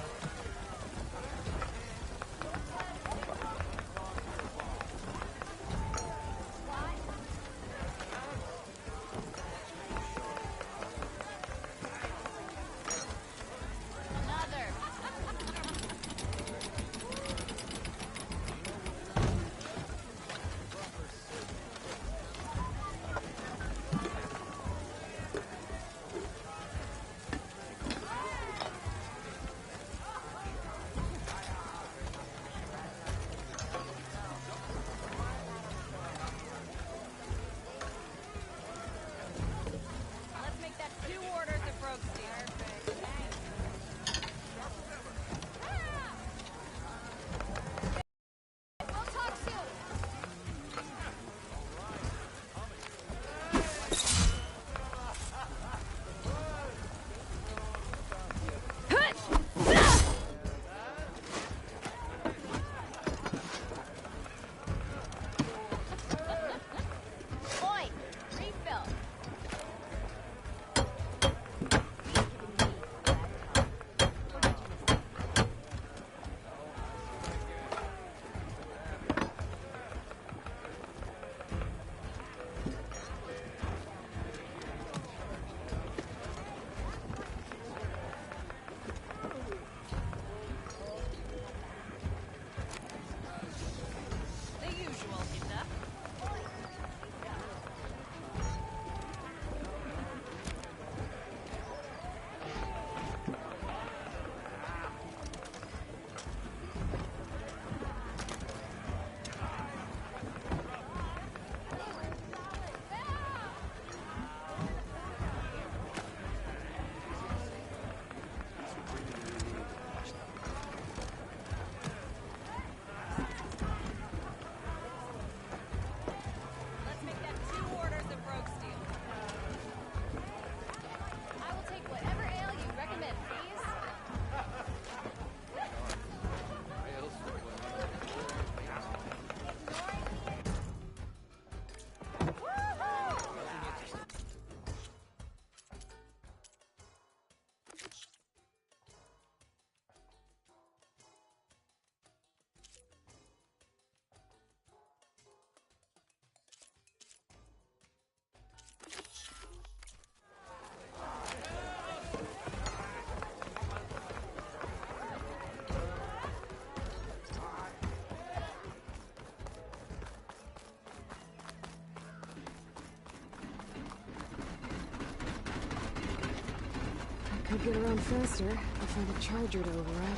Could get around faster if I find a charger to override.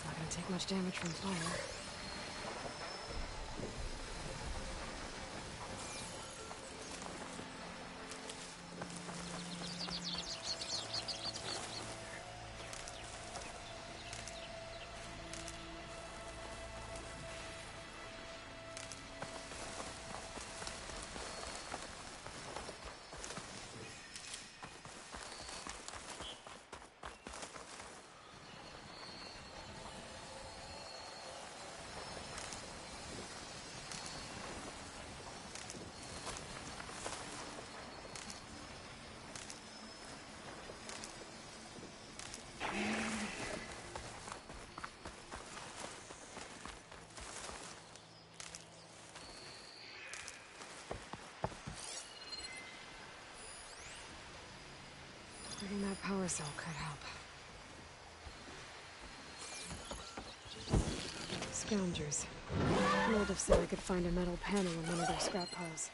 Not gonna take much damage from fire. Getting that power cell could help. Scoundrels. Moldov said I could find a metal panel in one of their scrap piles.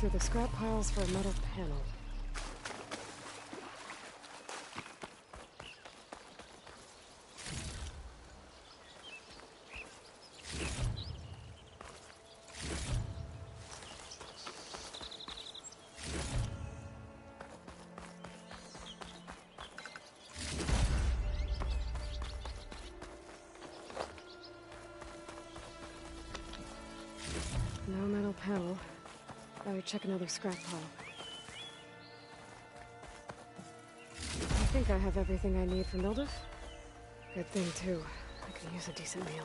through the scrap piles for a metal panel. No metal panel. Better check another scrap pile. I think I have everything I need for Mildef. Good thing, too. I could use a decent meal.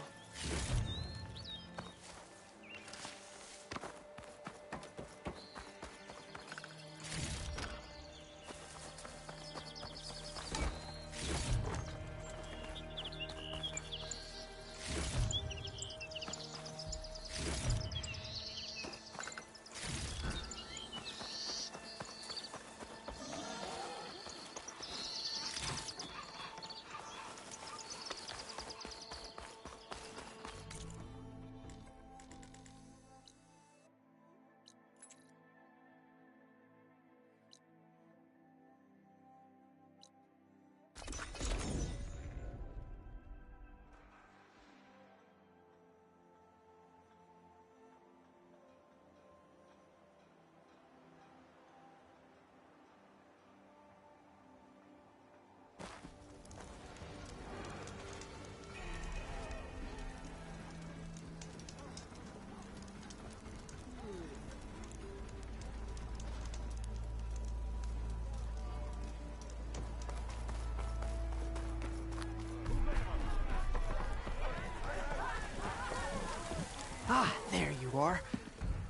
Ah, there you are.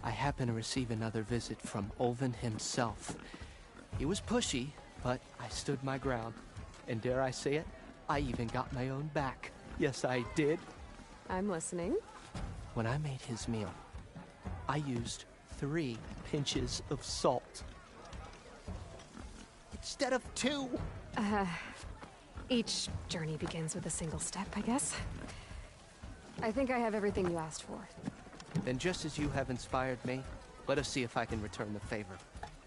I happen to receive another visit from Olvin himself. He was pushy, but I stood my ground. And dare I say it, I even got my own back. Yes, I did. I'm listening. When I made his meal, I used 3 pinches of salt. Instead of 2. Each journey begins with a single step, I guess. I think I have everything you asked for. Then just as you have inspired me, let us see if I can return the favor.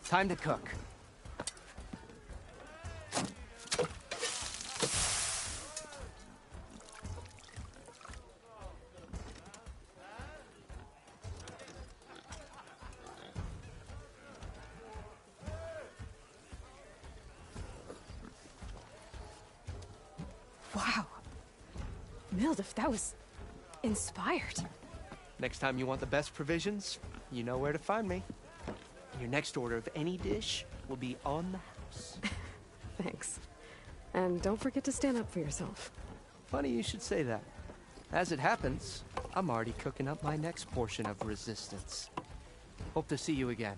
Time to cook. Wow. Mildef, that was inspired. Next time you want the best provisions, you know where to find me. Your next order of any dish will be on the house. Thanks. And don't forget to stand up for yourself. Funny you should say that. As it happens, I'm already cooking up my next portion of resistance. Hope to see you again.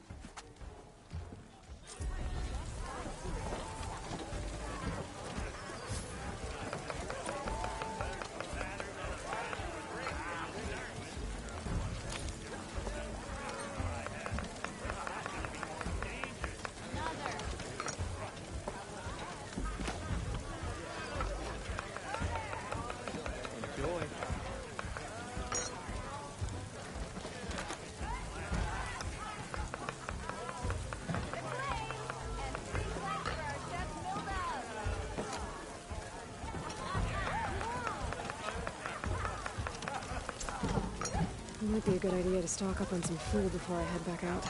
It might be a good idea to stock up on some food before I head back out.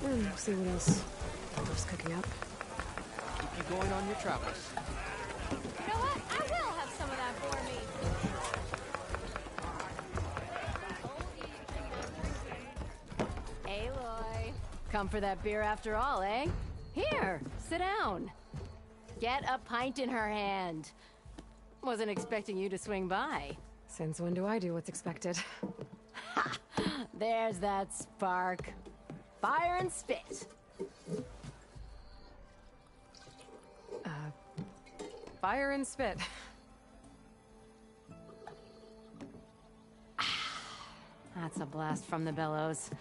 And we'll see what else Mildef's cooking up. Keep you going on your travels. You know what? I will have some of that for me. Aloy. Come for that beer after all, eh? Here, sit down. Get a pint in her hand. Wasn't expecting you to swing by. Since when do I do what's expected? Ha! There's that spark. Fire and spit. Fire and spit. That's a blast from the bellows.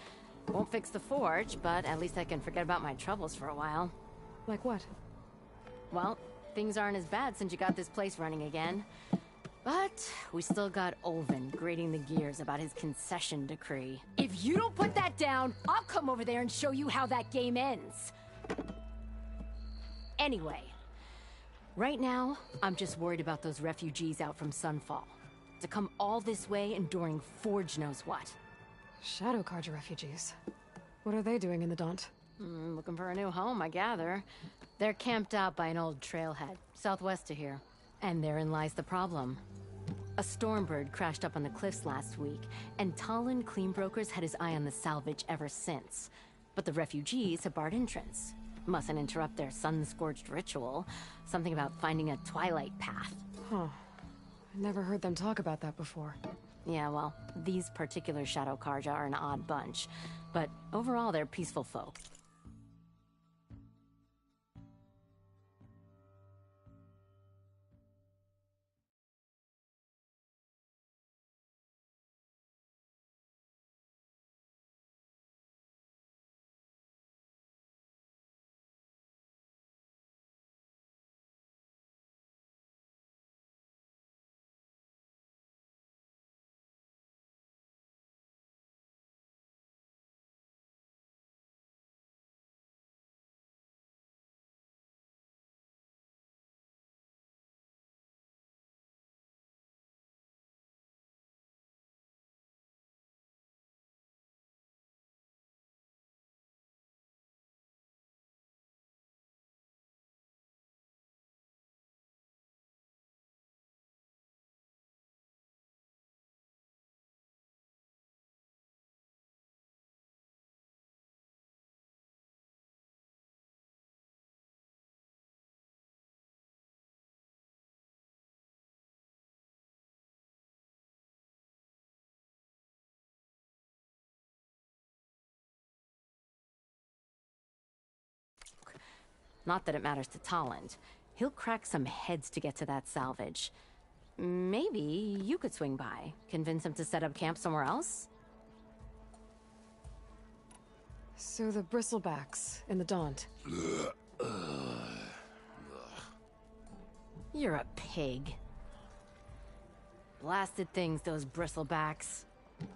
Won't fix the forge, but at least I can forget about my troubles for a while. Like what? Well, things aren't as bad since you got this place running again. But we still got Olvin grating the gears about his concession decree. If you don't put that down, I'll come over there and show you how that game ends. Anyway, right now, I'm just worried about those refugees out from Sunfall. To come all this way enduring Forge knows what. Shadow Carja refugees. What are they doing in the Daunt? Looking for a new home, I gather. They're camped out by an old trailhead, southwest of here. And therein lies the problem. A Stormbird crashed up on the cliffs last week, and Talon Cleanbrokers had his eye on the salvage ever since. But the refugees have barred entrance. Mustn't interrupt their sun-scorched ritual. Something about finding a twilight path. Huh. I never heard them talk about that before. Yeah, well, these particular Shadow Carja are an odd bunch. But overall, they're peaceful folk. Not that it matters to Talland. He'll crack some heads to get to that salvage. Maybe you could swing by, convince him to set up camp somewhere else? So the Bristlebacks in the Daunt. You're a pig. Blasted things, those Bristlebacks.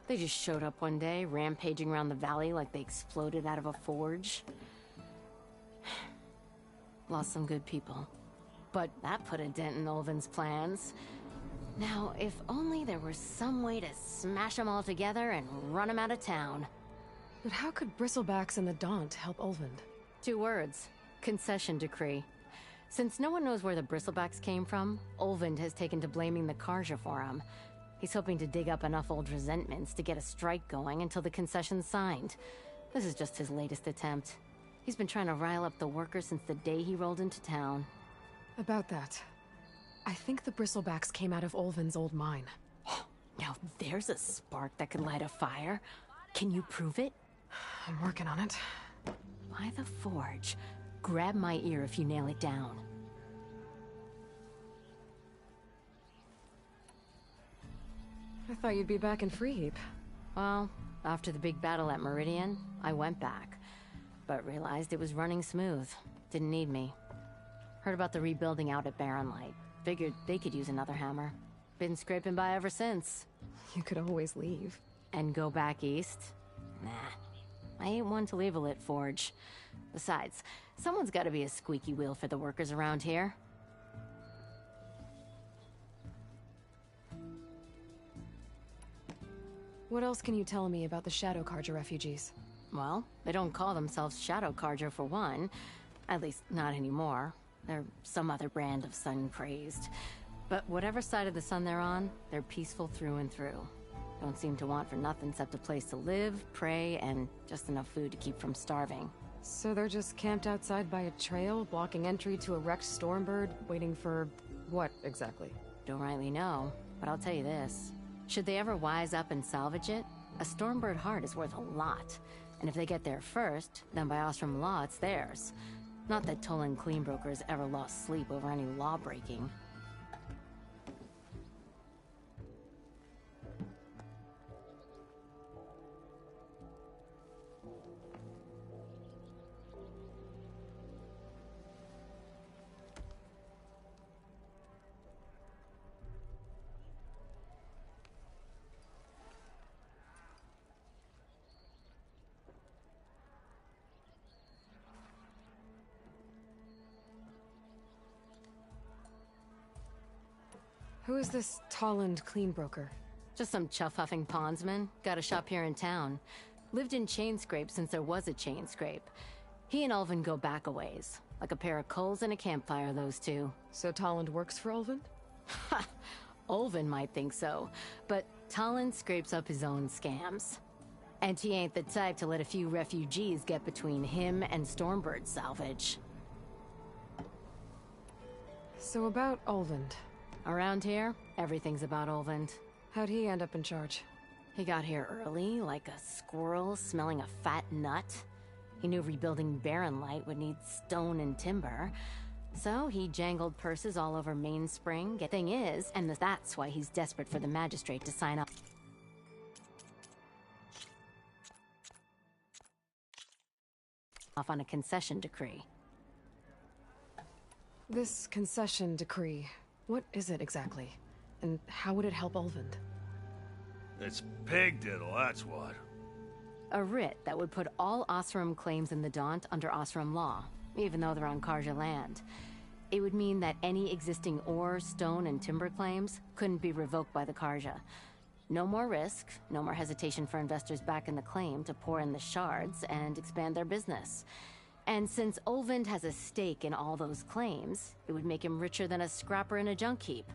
They just showed up one day, rampaging around the valley like they exploded out of a forge. Lost some good people. But that put a dent in Olvin's plans. Now, if only there was some way to smash them all together and run them out of town. But how could Bristlebacks in the Daunt help Olvind? 2 words. Concession decree. Since no one knows where the Bristlebacks came from, Olvind has taken to blaming the Carja for them. He's hoping to dig up enough old resentments to get a strike going until the concession's signed. This is just his latest attempt. He's been trying to rile up the workers since the day he rolled into town. About that, I think the Bristlebacks came out of Olvin's old mine. Now there's a spark that could light a fire. Can you prove it? I'm working on it. By the Forge. Grab my ear if you nail it down. I thought you'd be back in Freeheap. Well, after the big battle at Meridian, I went back. But realized it was running smooth. Didn't need me. Heard about the rebuilding out at Barren Light. Figured they could use another hammer. Been scraping by ever since. You could always leave. And go back east? Nah. I ain't one to leave a lit forge. Besides, someone's gotta be a squeaky wheel for the workers around here. What else can you tell me about the Shadow Carja refugees? Well, they don't call themselves Shadow Carja for one. At least, not anymore. They're some other brand of sun-crazed. But whatever side of the sun they're on, they're peaceful through and through. Don't seem to want for nothing except a place to live, pray, and just enough food to keep from starving. So they're just camped outside by a trail, blocking entry to a wrecked Stormbird, waiting for... what, exactly? Don't rightly know, but I'll tell you this. Should they ever wise up and salvage it, a Stormbird heart is worth a lot. And if they get there first, then by Ostrom law, it's theirs. Not that Tolan Cleanbrokers ever lost sleep over any law-breaking. Who is this Tolland clean broker? Just some chuff-huffing pondsman. Got a shop here in town. Lived in Chainscrape since there was a Chainscrape. He and Ulvin go back a ways. Like a pair of coals and a campfire, those two. So Tolland works for Ulvin? Ha! Ulvin might think so, but Tolland scrapes up his own scams. And he ain't the type to let a few refugees get between him and Stormbird salvage. So about Ulvund. Around here, everything's about Ulvund. How'd he end up in charge? He got here early, like a squirrel smelling a fat nut. He knew rebuilding Barren Light would need stone and timber. So he jangled purses all over Mainspring. Thing is, and that's why he's desperate for the magistrate to sign up. Off on a concession decree. This concession decree, what is it exactly? And how would it help Ulvund? It's pig diddle, that's what. A writ that would put all Osram claims in the Daunt under Osram law, even though they're on Karja land. It would mean that any existing ore, stone, and timber claims couldn't be revoked by the Karja. No more risk, no more hesitation for investors back in the claim to pour in the shards and expand their business. And since Ulvund has a stake in all those claims, it would make him richer than a scrapper in a junk heap.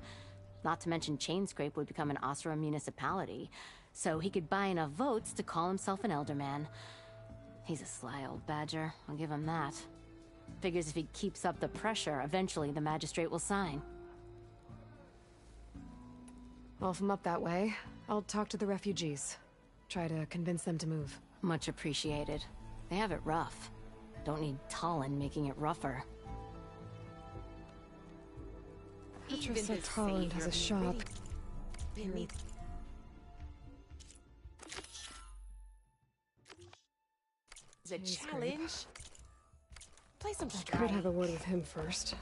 Not to mention Chainscrape would become an Osram municipality, so he could buy enough votes to call himself an Elderman. He's a sly old badger, I'll give him that. Figures if he keeps up the pressure, eventually the magistrate will sign. Well, if I'm up that way, I'll talk to the refugees. Try to convince them to move. Much appreciated. They have it rough. Don't need Tolland making it rougher. Petra said Tolland has a shop. The challenge. Play some I could have a word with him first.